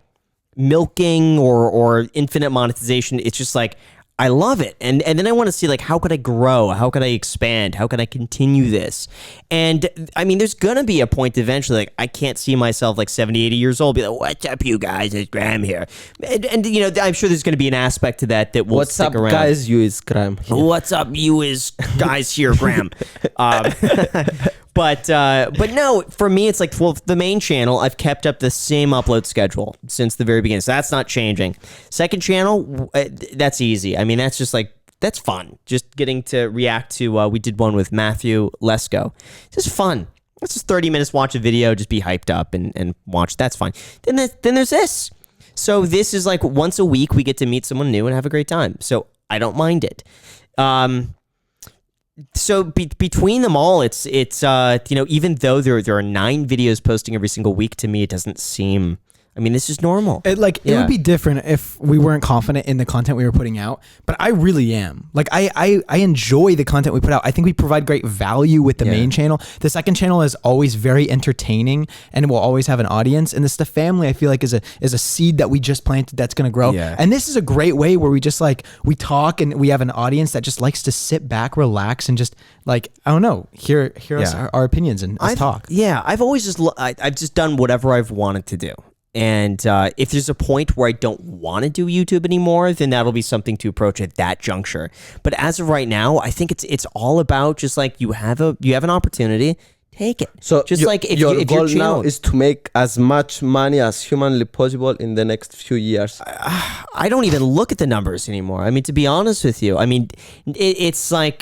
milking or infinite monetization. It's just like, I love it. And then I want to see like, how could I grow? How could I expand? How can I continue this? And I mean, there's going to be a point eventually, like I can't see myself like 70, 80 years old, be like, what's up you guys? It's Graham here. And you know, I'm sure there's going to be an aspect to that will what's stick up, around. guys? You is Graham here. What's up you is guys here, Graham. But no, for me, it's like, well, the main channel, I've kept up the same upload schedule since the very beginning. So that's not changing. Second channel, that's easy. I mean, that's just like, that's fun. Just getting to react to, we did one with Matthew Lesko. Just fun. It's just 30 minutes, watch a video, just be hyped up and watch. That's fine. Then there's this. So this is like once a week, we get to meet someone new and have a great time. So I don't mind it. So between them all, it's you know, even though there are 9 videos posting every single week, to me it doesn't seem. I mean, this is normal. It would be different if we weren't confident in the content we were putting out, but I really am. Like I enjoy the content we put out. I think we provide great value with the main channel. The second channel is always very entertaining and it will always have an audience. And this the family I feel like is a seed that we just planted that's going to grow. Yeah. And this is a great way where we just like we talk and we have an audience that just likes to sit back, relax, and just like I don't know, hear us our opinions and us talk. Yeah, I've always I've just done whatever I've wanted to do. And if there's a point where I don't want to do YouTube anymore, then that'll be something to approach at that juncture. But as of right now, I think it's all about just like you have an opportunity, take it. So just like if your if goal your channel now is to make as much money as humanly possible in the next few years. I don't even look at the numbers anymore. I mean, to be honest with you, I mean, it's like.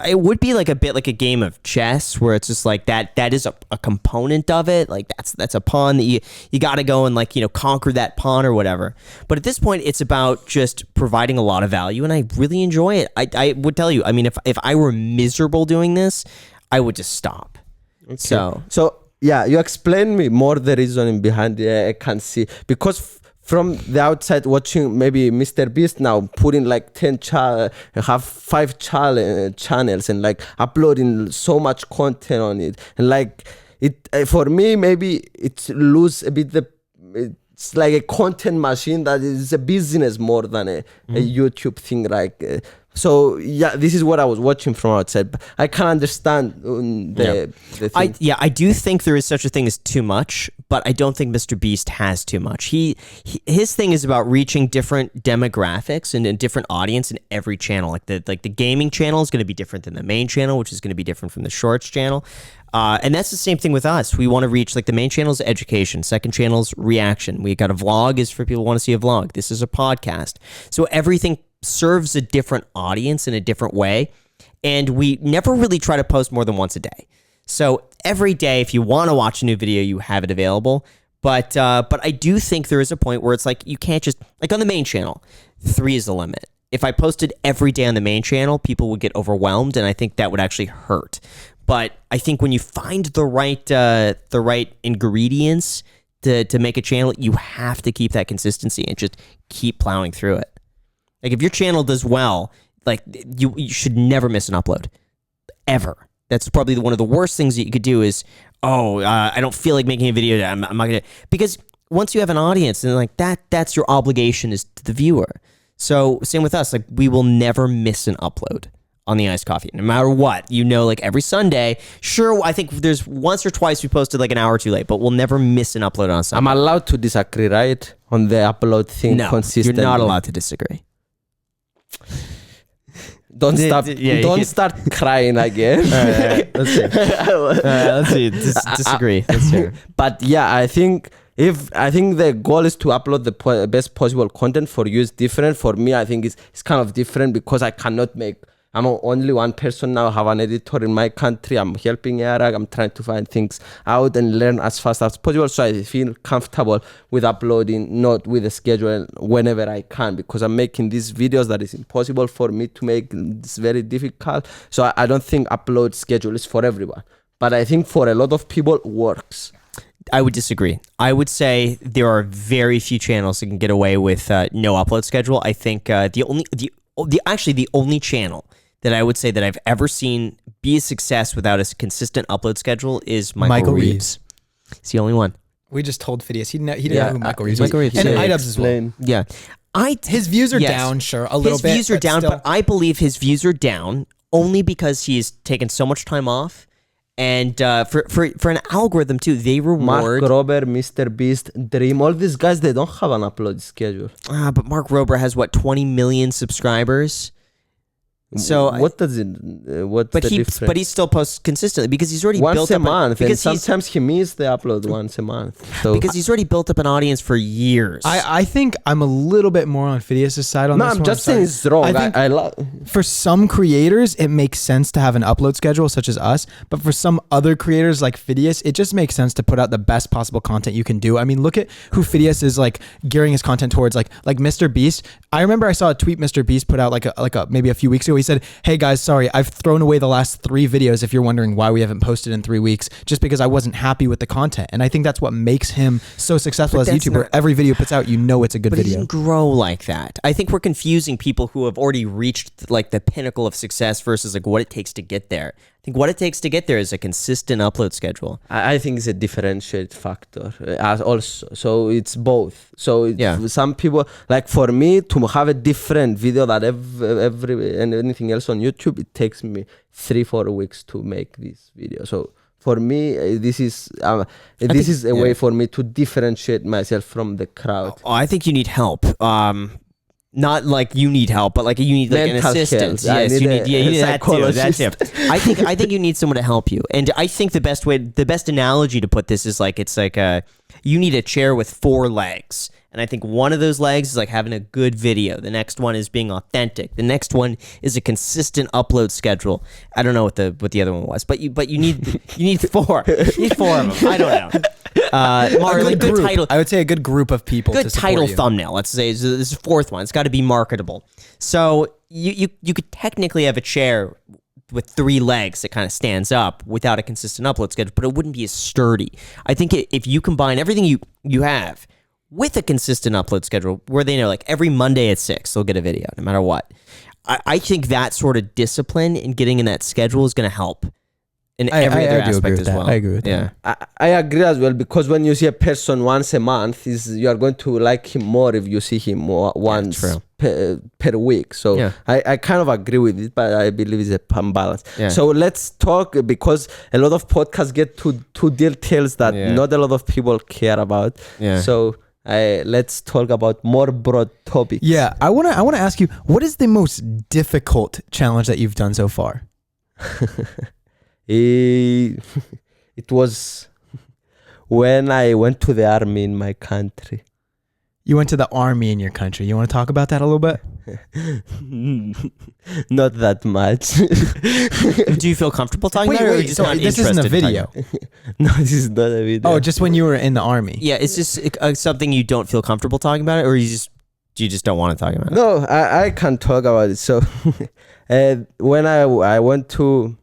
It would be like a bit like a game of chess where it's just like that is a component of it. Like that's a pawn that you got to go and like, you know, conquer that pawn or whatever. But at this point, it's about just providing a lot of value, and I really enjoy it. I would tell you, I mean, if I were miserable doing this, I would just stop. Okay. So yeah, you explain me more the reasoning behind it. I can see because from the outside watching maybe Mr. Beast now putting like have 5 channels and like uploading so much content on it, and like it for me maybe it lose a bit it's like a content machine that is a business more than a YouTube thing, like so yeah, this is what I was watching from outside. But I can understand the thing. I do think there is such a thing as too much, but I don't think Mr. Beast has too much. His thing is about reaching different demographics and a different audience in every channel. Like the gaming channel is going to be different than the main channel, which is going to be different from the shorts channel. And that's the same thing with us. We want to reach, like, the main channel is education. Second channel is reaction. We got a vlog is for people who want to see a vlog. This is a podcast. So everything serves a different audience in a different way. And we never really try to post more than once a day. So every day, if you want to watch a new video, you have it available. But I do think there is a point where it's like, you can't just, like on the main channel, 3 is the limit. If I posted every day on the main channel, people would get overwhelmed, and I think that would actually hurt. But I think when you find the right ingredients to make a channel, you have to keep that consistency and just keep plowing through it. Like if your channel does well, like you should never miss an upload, ever. That's probably one of the worst things that you could do is, I don't feel like making a video. I'm not gonna, because once you have an audience, and like that's your obligation is to the viewer. So same with us, like we will never miss an upload on the Iced Coffee, no matter what. You know, like every Sunday, sure, I think there's once or twice we posted like an hour too late, but we'll never miss an upload on Sunday. I'm allowed to disagree, right? On the upload thing no, consistently. you're not allowed to disagree. Don't stop. Yeah, you Don't can- start crying again. Let's see. Disagree. Let's hear. But yeah, I think the goal is to upload the best possible content. For you is different. For me, I think it's kind of different because I cannot make. I'm only one person now. I have an editor in my country. I'm helping Arag. I'm trying to find things out and learn as fast as possible. So I feel comfortable with uploading, not with the schedule whenever I can, because I'm making these videos that is impossible for me to make. It's very difficult. So I don't think upload schedule is for everyone. But I think for a lot of people, works. I would disagree. I would say there are very few channels that can get away with no upload schedule. I think the only channel that I would say that I've ever seen be a success without a consistent upload schedule is Michael Reeves. It's the only one. We just told Fidias he didn't know who Michael Reeves Michael was. Reeves, And yeah. iDubbbz as well. Yeah. His views are Yes. down, sure, a little bit. His views are down, still. but I believe his views are down only because he's taken so much time off. And for an algorithm too, they reward. Mark Rober, Mr. Beast, Dream, all these guys, they don't have an upload schedule. But Mark Rober has what, 20 million subscribers. So what does it? What's the difference? But he still posts consistently because he's already built once a up month, and because sometimes he missed the upload once a month. So because he's already built up an audience for years. I think I'm a little bit more on Fidias' side on no, this I'm one. just sorry. saying it's wrong. I think I love. for some creators, it makes sense to have an upload schedule, such as us. But for some other creators like Fidias, it just makes sense to put out the best possible content you can do. I mean, look at who Fidias is like gearing his content towards, like Mr. Beast. I remember I saw a tweet Mr. Beast put out like maybe a few weeks ago. He said, "Hey guys, sorry, I've thrown away the last 3 videos. If you're wondering why we haven't posted in 3 weeks, just because I wasn't happy with the content." And I think that's what makes him so successful But as a that's YouTuber. not- Every video he puts out, you know it's a good But he video. didn't grow like that. I think we're confusing people who have already reached like the pinnacle of success versus like what it takes to get there. I think what it takes to get there is a consistent upload schedule. I think it's a differentiate factor as also. So it's both. So Yeah. some people, like for me to have a different video that every and anything else on YouTube, it takes me 3-4 weeks to make this video. So for me, this is a way for me to differentiate myself from the crowd. Oh, I think you need help. Not like you need help, but like you need like an Mental assistant. health. I Yes, need you a- need. Yeah, a you need that too. That psychologist. too. I think you need someone to help you. And I think the best analogy to put this is like it's like you need a chair with 4 legs. And I think one of those legs is like having a good video. The next one is being authentic. The next one is a consistent upload schedule. I don't know what the other one was, but you need 4. You need 4 of them. I don't know. Mark, like good Group. title. I would say a good group of people. Good to support title you. thumbnail. Let's say this is the 4th one. It's got to be marketable. So you could technically have a chair with 3 legs that kind of stands up without a consistent upload schedule, but it wouldn't be as sturdy. I think if you combine everything you have with a consistent upload schedule, where they know like every Monday at 6 they'll get a video no matter what. I think that sort of discipline in getting in that schedule is going to help in every other do agree aspect with as that. well. I agree with yeah. I agree as well, because when you see a person once a month, you are going to like him more if you see him once true. per week. So Yeah. I kind of agree with it, but I believe it's a balance. Yeah. So let's talk, because a lot of podcasts get to details that Yeah. not a lot of people care about. Yeah. So let's talk about more broad topics. Yeah, I wanna ask you, what is the most difficult challenge that you've done so far? It was when I went to the army in my country. You went to the army in your country. You want to talk about that a little bit? Not that much. Do you feel comfortable talking about it, or are you just so not this isn't a interested in talking video. about it? No, this is not a video. Oh, just when you were in the army. Yeah, it's just something you don't feel comfortable talking about it, or you just don't want to talk about it? No, I can talk about it. So when I went to,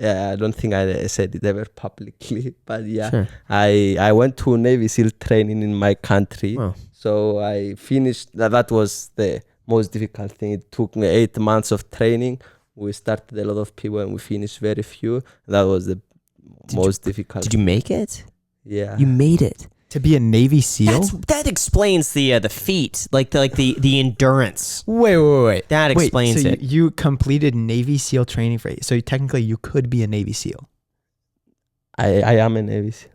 I don't think I said it ever publicly, but yeah, Sure. I went to Navy SEAL training in my country. Wow. So I finished. That was the most difficult thing. It took me 8 months of training. We started a lot of people and we finished very few. That was the most difficult. Did you make it? Yeah. You made it. To be a Navy SEAL? That explains the feat, like the endurance. Wait. That explains so it. You completed Navy SEAL training for 8. So technically you could be a Navy SEAL. I am a Navy SEAL.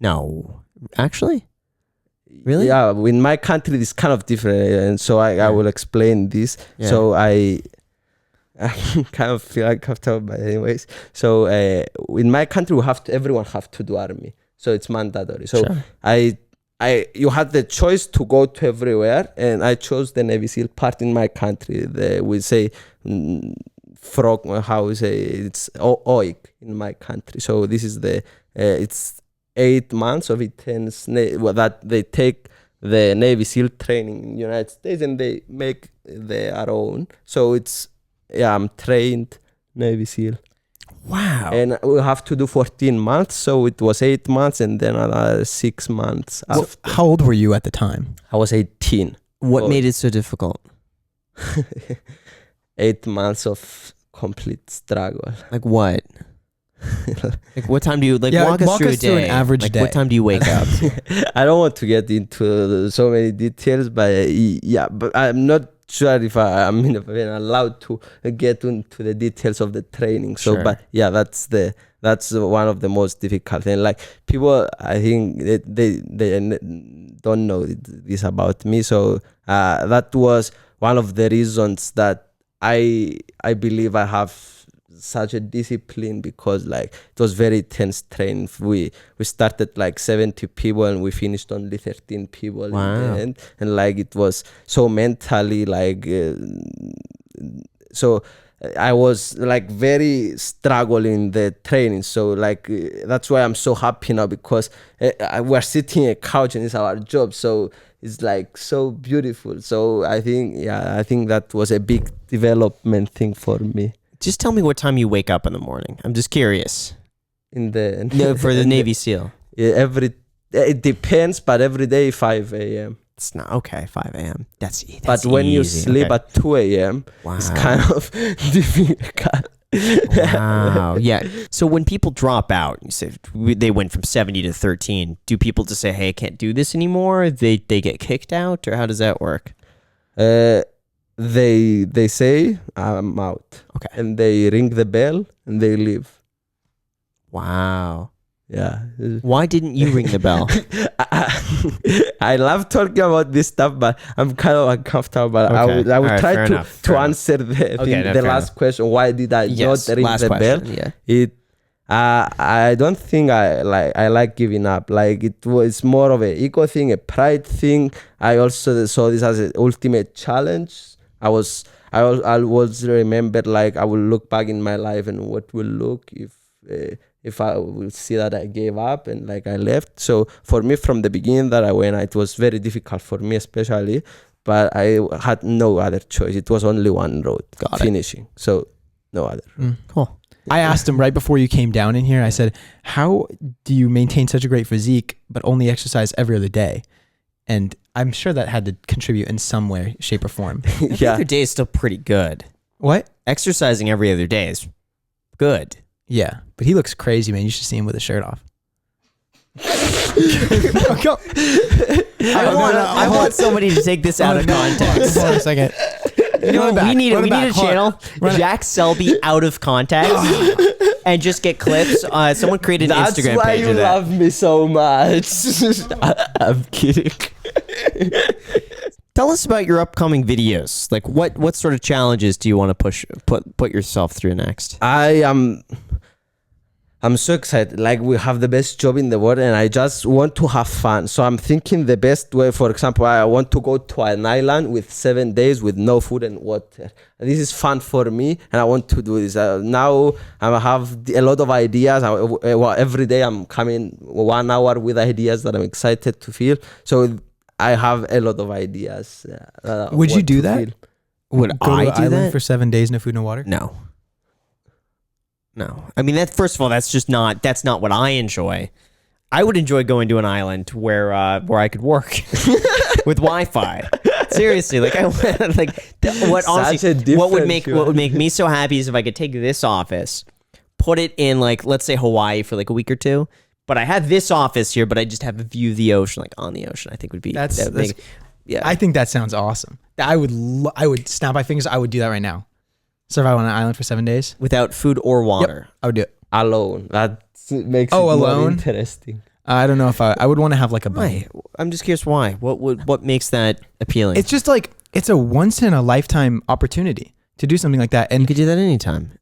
No, actually, Really? Yeah, in my country it's kind of different, and so I will explain this. Yeah. So I kind of feel uncomfortable, but anyways. So in my country, everyone have to do army, so it's mandatory. So Sure. you had the choice to go to everywhere, and I chose the Navy SEAL part in my country. We say frog, how we say it's OIC in my country. So this is it's 8 months of intense that they take the Navy SEAL training in the United States, and they make their own. So I'm trained Navy SEAL. Wow. And we have to do 14 months. So it was 8 months and then another 6 months. So how old were you at the time? I was 18. What made it so difficult? 8 months of complete struggle. Like what? Like what time do you walk us through a day? An average day. What time do you wake up? I don't want to get into so many details, but but I'm not sure if I'm even allowed to get into the details of the training. So, Sure. but yeah, that's one of the most difficult. And like people, I think they don't know this about me. So that was one of the reasons that I believe I have such a discipline, because like it was very tense training. We started like 70 people and we finished only 13 people Wow. in the end, and like it was so mentally like so I was like very struggling the training. So like that's why I'm so happy now, because we're sitting on a couch and it's our job, so it's like so beautiful. So I think that was a big development thing for me. Just tell me what time you wake up in the morning. I'm just curious. For The Navy SEAL. It depends, but every day 5 a.m. It's not okay. 5 a.m. That's But when you easy. sleep Okay. at 2 a.m., it's kind of difficult. Wow. Yeah. So when people drop out, you say they went from 70 to 13. Do people just say, "Hey, I can't do this anymore"? They get kicked out, or how does that work? They say I'm out. Okay. And they ring the bell and they leave. Wow. Yeah. Why didn't you ring the bell? I love talking about this stuff, but I'm kind of uncomfortable. But I Okay. would All right, try fair to enough, fair answer the fair last question. Why did I Yes, not ring last the question, bell? yeah. I don't think I like giving up. Like it was more of an ego thing, a pride thing. I also saw this as an ultimate challenge. I was remembered, like I will look back in my life and what will look if I will see that I gave up and like I left. So for me, from the beginning that I went, it was very difficult for me, especially. But I had no other choice. It was only one road, finishing. So no other. Cool. I asked him right before you came down in here, I said, how do you maintain such a great physique but only exercise every other day? And I'm sure that had to contribute in some way, shape, or form. Every other day is still pretty good. What? Exercising every other day is good. Yeah, but he looks crazy, man. You should see him with his shirt off. I want somebody to take this out of context. Hold on a second. You know what we need? We need a channel, Jack Selby out of context, and just get clips. Someone created an Instagram That's why page you of that. love me so much. I'm kidding. Tell us about your upcoming videos. Like, what sort of challenges do you want to put yourself through next? I'm so excited. Like, we have the best job in the world and I just want to have fun. So I'm thinking the best way, for example, I want to go to an island with 7 days with no food and water. This is fun for me and I want to do this. Now I have a lot of ideas. Every day I'm coming 1 hour with ideas that I'm excited to feel. So I have a lot of ideas. Would you do that? Would Go to I the do island that? for 7 days, no food, no water? No. I mean, first of all, that's not what I enjoy. I would enjoy going to an island where I could work with Wi-Fi. Seriously, like what would make me so happy is if I could take this office, put it in like, let's say Hawaii for like a week or two, but I have this office here, but I just have a view of the ocean, like on the ocean. I think would be yeah. I think that sounds awesome. I would snap my fingers. I would do that right now. Survive on an island for 7 days without food or water. Yep, I would do it alone. That makes it alone? more interesting. I don't know if I would want to have like a bone. Why? I'm just curious why. What makes that appealing? It's just like it's a once in a lifetime opportunity to do something like that, and you could do that anytime.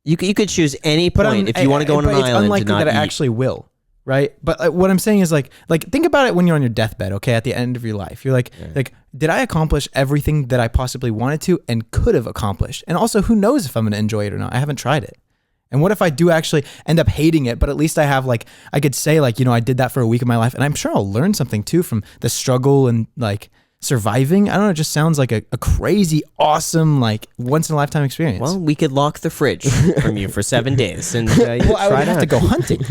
You could choose any point if you want to go on an it's island. unlikely to not that I eat. actually will. Right, but what I'm saying is like think about it when you're on your deathbed. Okay, at the end of your life, you're like did I accomplish everything that I possibly wanted to and could have accomplished? And also, who knows if I'm going to enjoy it or not? I haven't tried it. And what if I do actually end up hating it? But at least I have like I could say like I did that for a week of my life, and I'm sure I'll learn something too from the struggle and like surviving. I don't know. It just sounds like a crazy, awesome, like once in a lifetime experience. Well, we could lock the fridge from you for 7 days, and well, I would have to go hunting.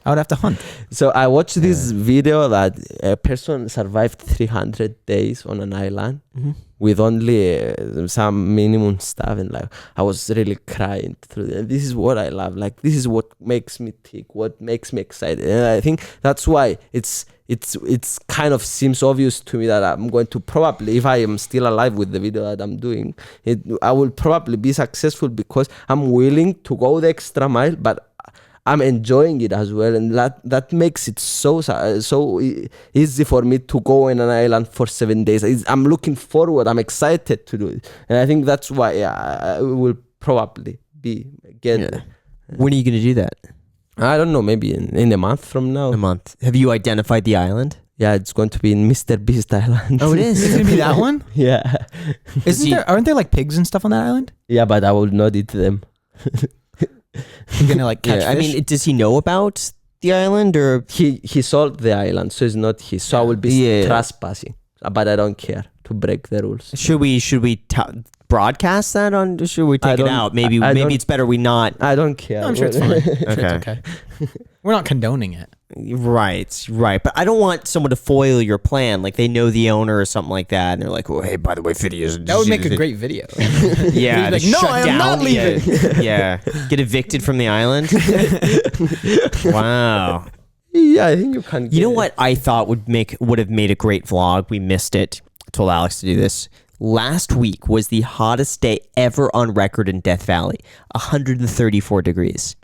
I would have to hunt. So I watched this video that a person survived 300 days on an island with only some minimum stuff, and like I was really crying through it. This is what I love. Like this is what makes me tick, what makes me excited, and I think that's why it's kind of seems obvious to me that I'm going to probably, if I am still alive with the video that I'm doing, I will probably be successful because I'm willing to go the extra mile, but I'm enjoying it as well, and that makes it so easy for me to go on an island for 7 days. I'm looking forward. I'm excited to do it, and I think that's why I will probably be again. Yeah. When are you going to do that? I don't know. Maybe in a month from now. A month. Have you identified the island? Yeah, it's going to be in Mr. Beast Island. Oh, it is. It's gonna be that one. Yeah. Aren't there like pigs and stuff on that island? Yeah, but I will not eat them. You're gonna like catch Yeah, I fish? mean, does he know about the island or? He sold the island, so it's not his. So I will be Yeah. trespassing, but I don't care to break the rules. Should we broadcast that on? Should we take it don't- out? Maybe I maybe don't- it's better we not. I don't care. I'm sure it's fine. I'm sure Okay. it's okay. We're not condoning it. Right. But I don't want someone to foil your plan. Like they know the owner or something like that, and they're like, "Oh, hey, by the way, Fidias." That would make a great video. Yeah. He'd be to like, "No, shut I am down not leaving." Yeah. Get evicted from the island. Wow. Yeah, I think you can. You know what I thought would have made a great vlog? We missed it. I told Alex to do this. Last week was the hottest day ever on record in Death Valley, 134 degrees.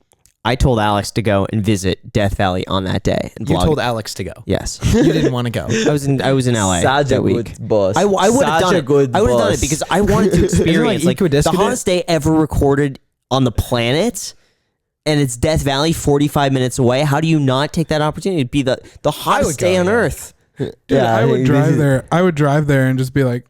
I told Alex to go and visit Death Valley on that day. And You vlog told it. Alex to go. Yes. You didn't want to go. I was in LA Such that a week. good boss. I would have done it. I would have done it because I wanted to experience like the Equidistant? hottest day ever recorded on the planet, and it's Death Valley, 45 minutes away. How do you not take that opportunity? It'd be the hottest go, day on yeah. Earth. Dude, Yeah, I I would think drive this is- there. I would drive there and just be like,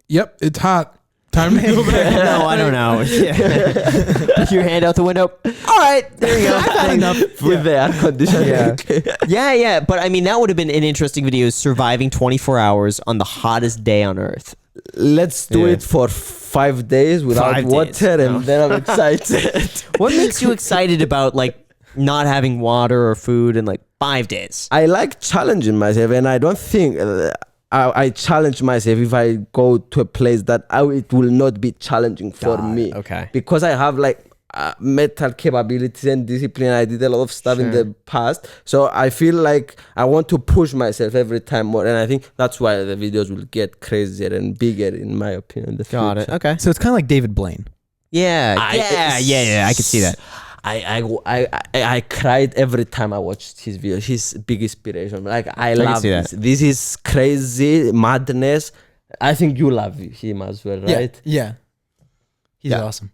"Yep, it's hot. Time to go back." No, I don't know. Yeah. Your hand out the window. All right, there you go. I've had enough. with the air conditioning. Yeah. But I mean, that would have been an interesting video: surviving 24 hours on the hottest day on Earth. Let's do Yeah. it for 5 days without 5 days, water, no. and then I'm excited. What makes you excited about like not having water or food in like 5 days? I like challenging myself, and I don't think I challenge myself if I go to a place that it will not be challenging for me. okay. Because I have like mental capabilities and discipline. I did a lot of stuff in the past, so I feel like I want to push myself every time more, and I think that's why the videos will get crazier and bigger, in my opinion. In the Got it. future. Okay. So it's kind of like David Blaine. Yeah. Yeah. I could see that. I cried every time I watched his videos. His big inspiration. Like I can love see this. that. This is crazy madness. I think you love him as well, right? Yeah. He's Yeah. awesome.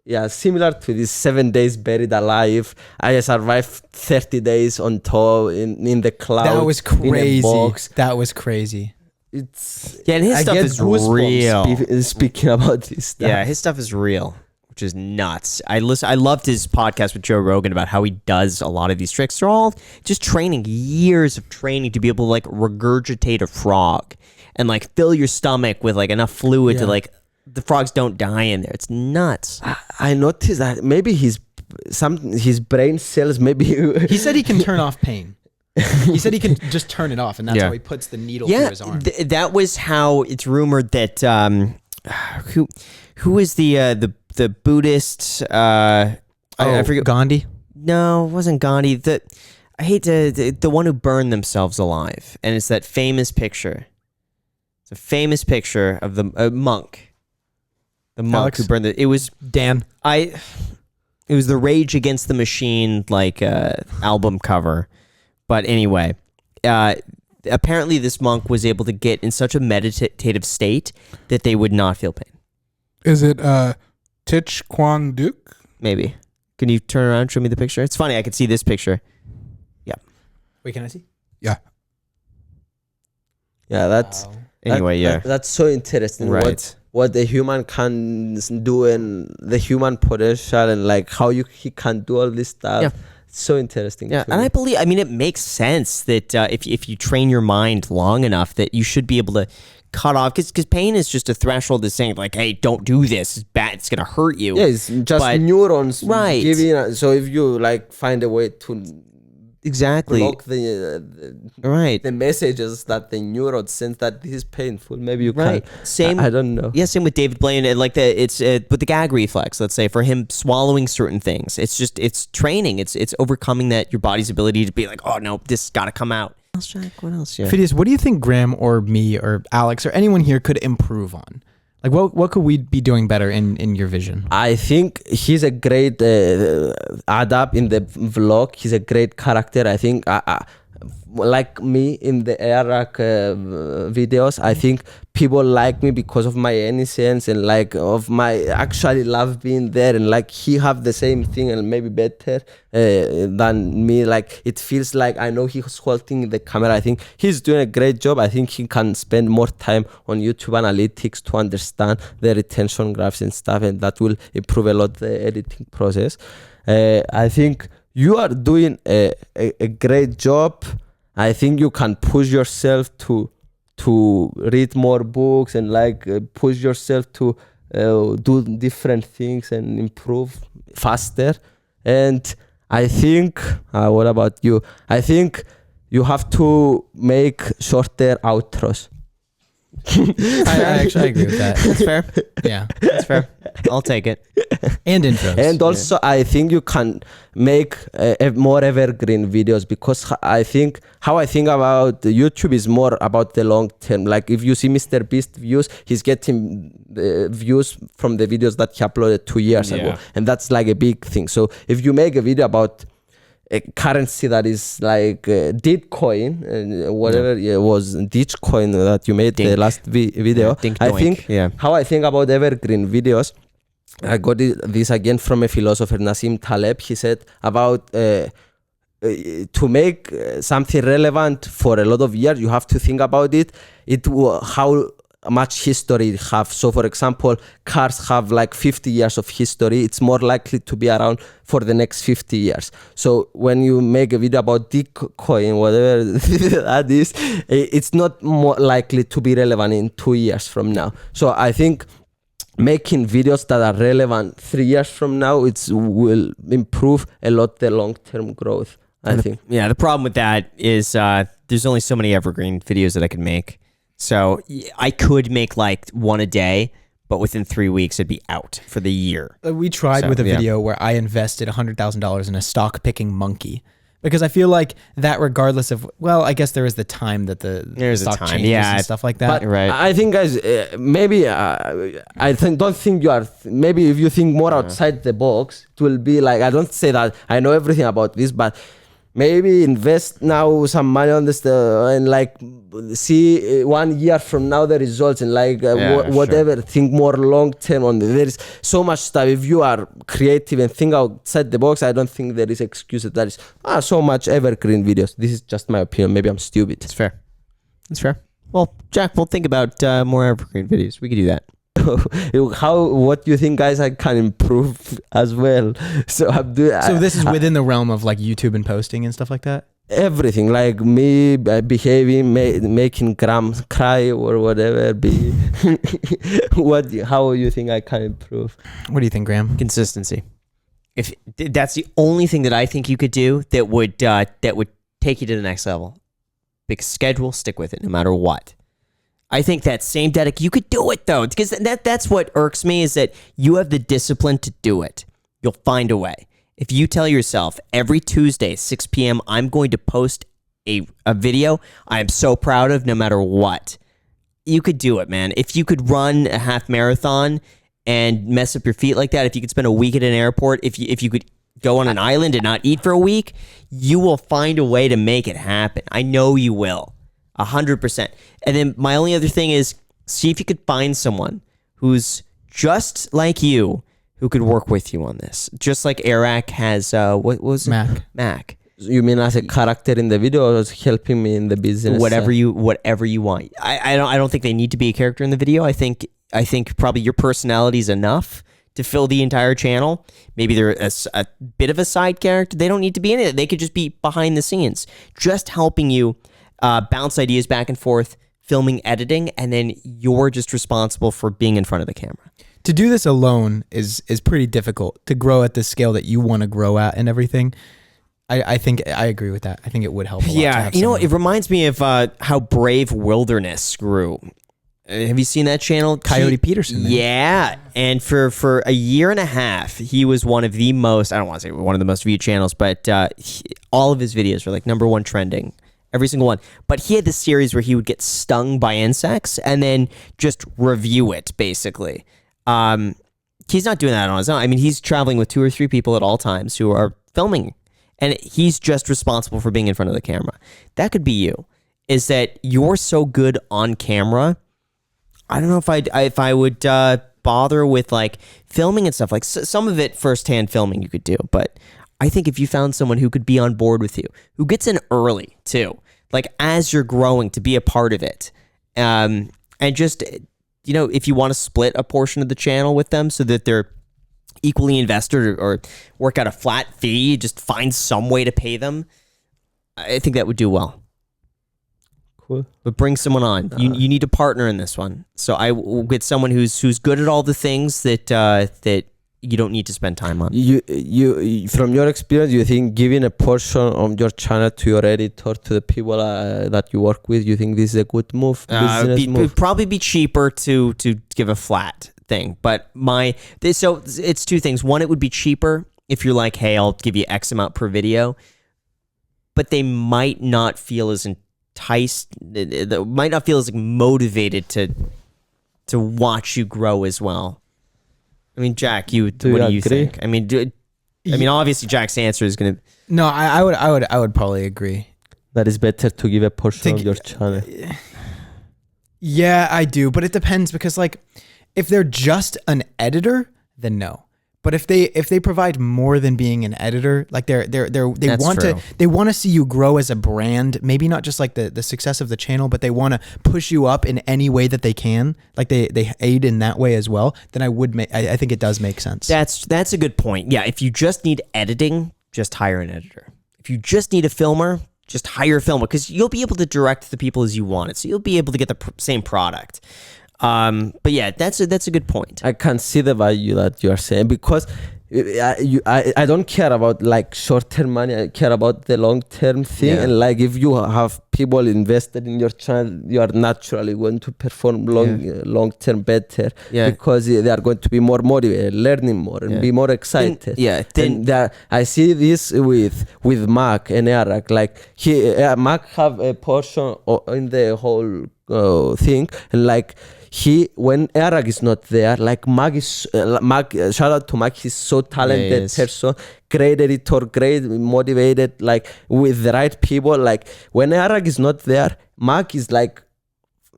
Yeah, similar to this 7 days buried alive. I survived 30 days on tour in the clouds. That was In a crazy. box. That was crazy. It's Yeah, and his I stuff get is goosebumps real. speaking about this stuff. Yeah, his stuff is real, which is nuts. I loved his podcast with Joe Rogan about how he does a lot of these tricks. They're all just training, years of training to be able to like regurgitate a frog and like fill your stomach with like enough fluid to Yeah. like the frogs don't die in there. It's nuts. I noticed that maybe his brain cells maybe He said he can turn off pain. He said he can just turn it off, and that's Yeah. how he puts the needle through Yeah, his arm. that was how it's rumored that who is the Buddhist I forget. Gandhi. No, it wasn't Gandhi. The one who burned themselves alive, and it's that famous picture. It's a famous picture of the monk. The monk Alex? who burned it. It was Dan. It was the Rage Against the Machine album cover. But anyway, apparently this monk was able to get in such a meditative state that they would not feel pain. Is it Tich Quang Duc? Maybe. Can you turn around and show me the picture? It's funny. I could see this picture. Wait, can I see? Yeah. Yeah, that's Anyway, that's so interesting. Right. What the human can do and the human potential and like how he can do all this stuff. Yeah. So interesting. Yeah, to and me. I believe. I mean, it makes sense that if you train your mind long enough, that you should be able to cut off because pain is just a threshold that's saying like, hey, don't do this. It's bad. It's gonna hurt you. Yeah, it's just But- neurons Right. giving. So if you like find a way to Exactly. block Right. the messages that the neurons sense that this is painful, maybe you Right. can. Same. I don't know. Yeah, same with David Blaine. And like it's with the gag reflex. Let's say for him swallowing certain things, it's training. It's overcoming your body's ability to be like, oh no, this got to come out. What else, Jack? What else? Yeah. Fidias, what do you think Graham or me or Alex or anyone here could improve on? Like, what could we be doing better in your vision? I think he's a great Adap in the vlog. He's a great character. I think, like me in the Iraq videos, I think people like me because of my innocence and like of my actually love being there, and like he have the same thing and maybe better than me. Like it feels like I know he's holding the camera. I think he's doing a great job. I think he can spend more time on YouTube analytics to understand the retention graphs and stuff, and that will improve a lot the editing process. I think you are doing a great job. I think you can push yourself to read more books and like push yourself to do different things and improve faster. And I think, what about you? I think you have to make shorter outros. I actually agree with that. That's fair. Yeah, That's fair. I'll take it. and intros. And also, I think you can make more evergreen videos, because I think how I think about YouTube is more about the long term. Like if you see Mr. Beast views, he's getting views from the videos that he uploaded 2 years ago, and that's like a big thing. So if you make a video about a currency that is like Ditcoin and whatever it was Ditcoin that you made the last video, I think how I think about evergreen videos, I got this again from a philosopher, Nassim Taleb. He said about to make something relevant for a lot of years, you have to think about it how much history it have. So for example, cars have like 50 years of history. It's more likely to be around for the next 50 years. So when you make a video about Bitcoin, whatever that is, it's not more likely to be relevant in 2 years from now. So I think making videos that are relevant 3 years from now, it will improve a lot the long-term growth, I think. Yeah, the problem with that is there's only so many evergreen videos that I can make. So I could make like one a day, but within 3 weeks it'd be out for the year. We tried with a video where I invested $100,000 in a stock picking monkey, because I feel like that, regardless of, well, I guess there is the time that the stock changes and stuff like that. But Right. I think, guys, maybe don't think you are. Maybe if you think more outside the box, it will be like, I don't say that I know everything about this, but maybe invest now some money on this and like see 1 year from now the results, and like whatever. Think more long term on there is so much stuff. If you are creative and think outside the box, I don't think there is excuse that there is so much evergreen videos. This is just my opinion. Maybe I'm stupid. That's fair. That's fair. Well, Jack, we'll think about more evergreen videos. We could do that. What do you think, guys? I can improve as well. So I'm doing. So this is within the realm of like YouTube and posting and stuff like that? Everything, like me behaving, making Graham cry or whatever. How you think I can improve? What do you think, Graham? Consistency. If that's the only thing that I think you could do that would take you to the next level. Big schedule, stick with it no matter what. I think that same dedication, you could do it though, because that's what irks me, is that you have the discipline to do it. You'll find a way. If you tell yourself every Tuesday, 6 p.m., I'm going to post a video I am so proud of no matter what, you could do it, man. If you could run a half marathon and mess up your feet like that, if you could spend a week at an airport, if you could go on an island and not eat for a week, you will find a way to make it happen. I know you will. 100%. And then my only other thing is see if you could find someone who's just like you who could work with you on this. Just like Eric has, what was it? Mac. You mean as a character in the video, or as helping me in the business? Whatever you want. I don't think they need to be a character in the video. I think probably your personality is enough to fill the entire channel. Maybe they're a bit of a side character. They don't need to be in it. They could just be behind the scenes, just helping you bounce ideas back and forth, filming, editing, and then you're just responsible for being in front of the camera. To do this alone is pretty difficult to grow at the scale that you want to grow at and everything. I think I agree with that. I think it would help a lot. Yeah, you know what? It reminds me of how Brave Wilderness grew. Have you seen that channel? Coyote Peterson. Man. Yeah, and for a year and a half, he was one of the most, I don't want to say one of the most viewed channels, but all of his videos were like #1 trending. Every single one. But he had this series where he would get stung by insects and then just review it, basically. He's not doing that on his own. I mean, he's traveling with 2 or 3 people at all times who are filming. And he's just responsible for being in front of the camera. That could be you. Is that you're so good on camera. I don't know if I would bother with like filming and stuff. Like some of it firsthand filming you could do. But I think if you found someone who could be on board with you, who gets in early too, like as you're growing to be a part of it. And just, you know, if you want to split a portion of the channel with them so that they're equally invested or work out a flat fee, just find some way to pay them, I think that would do well. Cool. But bring someone on. You need a partner in this one. So I will get someone who's good at all the things that that you don't need to spend time on. You from your experience, you think giving a portion of your channel to your editor, to the people that you work with, you think this is a good move? It would probably be cheaper to give a flat thing. But so it's 2 things. One, it would be cheaper if you're like, hey, I'll give you X amount per video. But they might not feel as enticed, they might not feel as like motivated to watch you grow as well. I mean, Jack, what do you think? I mean, obviously, Jack's answer is gonna. No, I would probably agree. That is better to give a portion of your channel. Yeah, I do, but it depends because like, if they're just an editor, then no. But if they provide more than being an editor, like they want to see you grow as a brand, maybe not just like the success of the channel, but they want to push you up in any way that they can. Like they aid in that way as well. Then I think it does make sense. That's a good point. Yeah, if you just need editing, just hire an editor. If you just need a filmer, just hire a filmer because you'll be able to direct the people as you want it. So you'll be able to get the same product. But yeah, that's a good point. I can see the value that you are saying because I don't care about like short-term money. I care about the long-term thing. Yeah. And like if you have people invested in your channel, you are naturally going to perform long-term better because they are going to be more motivated, learning more, and be more excited. I see this with Mac and Eric. Like Mac have a portion in the whole thing, and like. When Eric is not there, like Mac, shout out to Mac, he's so talented person, great editor, great motivated, like with the right people. Like when Eric is not there, Mac is like,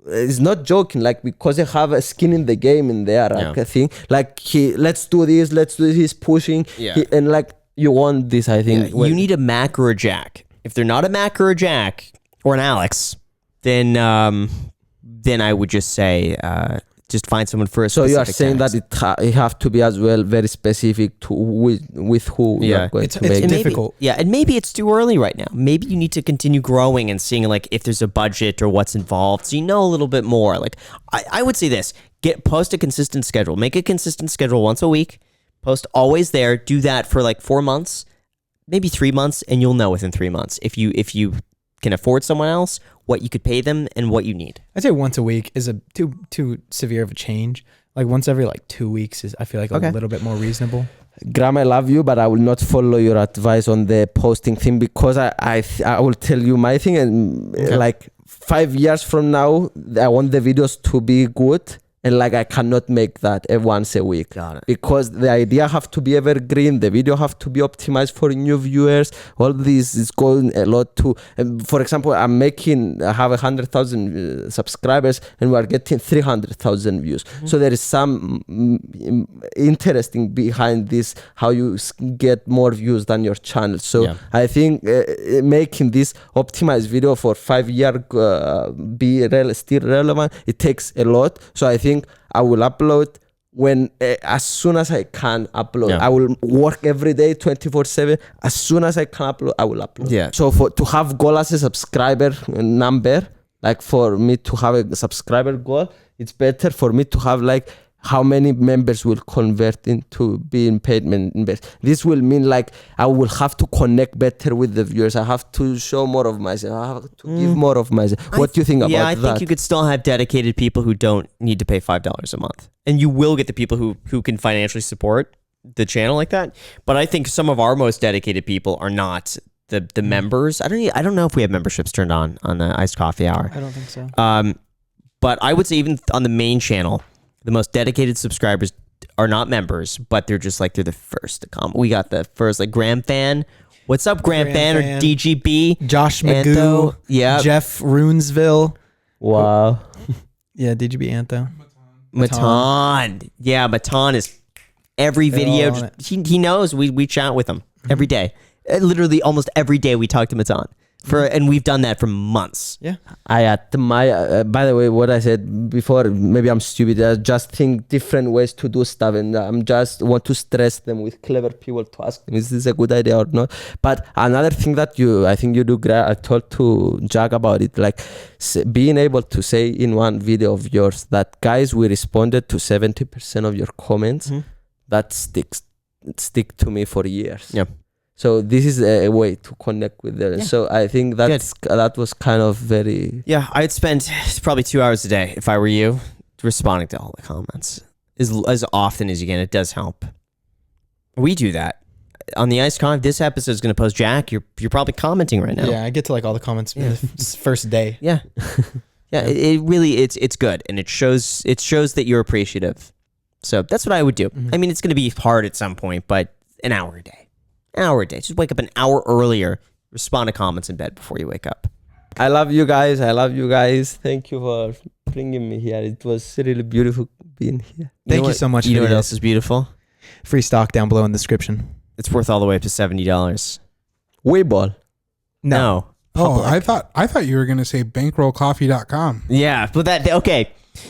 is not joking, like because they have a skin in the game in the Eric thing. Like let's do this, he's pushing, and like you want this, I think. You need a Mac or a Jack. If they're not a Mac or a Jack or an Alex, then I would just say just find someone for a specific So you are saying task. That it have to be as well very specific to with who you are going to make. It's difficult. And maybe it's too early right now. Maybe you need to continue growing and seeing like if there's a budget or what's involved so you know a little bit more. Like I would say this, post a consistent schedule. Make a consistent schedule once a week. Post always there. Do that for like 4 months, maybe 3 months, and you'll know within 3 months if you can afford someone else, what you could pay them, and what you need. I'd say once a week is too severe of a change. Like once every like 2 weeks is I feel like a little bit more reasonable. Graham, I love you, but I will not follow your advice on the posting thing because I will tell you my thing and like 5 years from now I want the videos to be good and like I cannot make that once a week. Got it. Because the idea have to be evergreen, the video have to be optimized for new viewers. All this is going a lot to. For example, I have 100,000 subscribers, and we are getting 300,000 views. So there is some interesting behind this, how you get more views than your channel. So Yeah. I think making this optimized video for 5 years still relevant, it takes a lot. So I think I will upload when as soon as I can upload. Yeah. I will work every day 24/7. As soon as I can upload, I will upload. Yeah. So to have goal as a subscriber number, like for me to have a subscriber goal, it's better for me to have like how many members will convert into being paid members. This will mean like I will have to connect better with the viewers. I have to show more of myself. I have to give more of myself. What do you think about that? Yeah, I think you could still have dedicated people who don't need to pay $5 a month. And you will get the people who can financially support the channel like that. But I think some of our most dedicated people are not the members. I don't know if we have memberships turned on the Iced Coffee Hour. I don't think so. But I would say even on the main channel, the most dedicated subscribers are not members, but they're just like, they're the first to comment. We got the first, like, Graham Fan. What's up, Graham Fan? Or Fan. DGB. Josh Magoo. Antho. Yeah. Jeff Runesville. Wow. Yeah, DGB Antho. Matan. Yeah, Matan is every They're video. all on He knows we chat with him every day. Literally almost every day we talk to Matan. And we've done that for months. Yeah. I admire, by the way, what I said before, maybe I'm stupid. I just think different ways to do stuff, and I'm just want to stress them with clever people to ask them, is this a good idea or not? But another thing that I think you do great, I told to Jack about it, like being able to say in one video of yours that, guys, we responded to 70% of your comments, that stick to me for years. Yeah. So this is a way to connect with them. Yeah. So I think that was kind of very... Yeah, I'd spend probably 2 hours a day if I were you responding to all the comments as often as you can. It does help. We do that. On the Ice Con, this episode is going to post. Jack, you're probably commenting right now. Yeah, I get to like all the comments in the first day. Yeah. Yeah, it really, it's good. And it shows that you're appreciative. So that's what I would do. I mean, it's going to be hard at some point, but an hour a day. Just wake up an hour earlier. Respond to comments in bed before you wake up. I love you guys. Thank you for bringing me here. It was really beautiful being here. Thank you so much. You know what Fidias. else is beautiful? Free stock down below in the description. It's worth all the way up to $70. Weeball. No. Oh, I thought you were gonna say bankrollcoffee.com. Yeah, but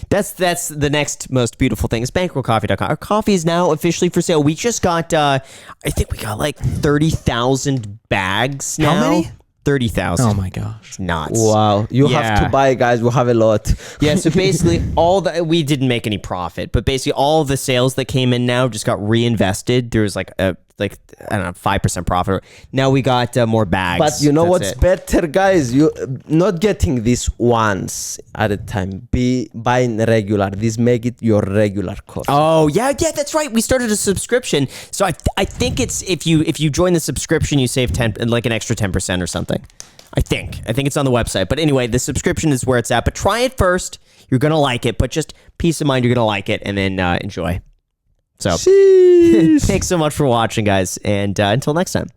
that's the next most beautiful thing is bankrollcoffee.com. Our coffee is now officially for sale. We just got I think we got like 30,000 bags now. How many? 30,000. Oh my gosh. It's nuts. Wow. You have to buy, guys. We have a lot. Yeah, so basically we didn't make any profit, but basically all the sales that came in now just got reinvested. There was like I don't know, 5% profit. Now we got more bags. But you know That's what's it. better, guys? You not getting this once at a time. Be buying regular. This make it your regular cost. Oh yeah, that's right. We started a subscription, so I think it's if you join the subscription, you save 10, like an extra 10% or something. I think it's on the website. But anyway, the subscription is where it's at. But try it first. You're gonna like it. But just peace of mind, you're gonna like it, and then enjoy. So thanks so much for watching, guys, and until next time.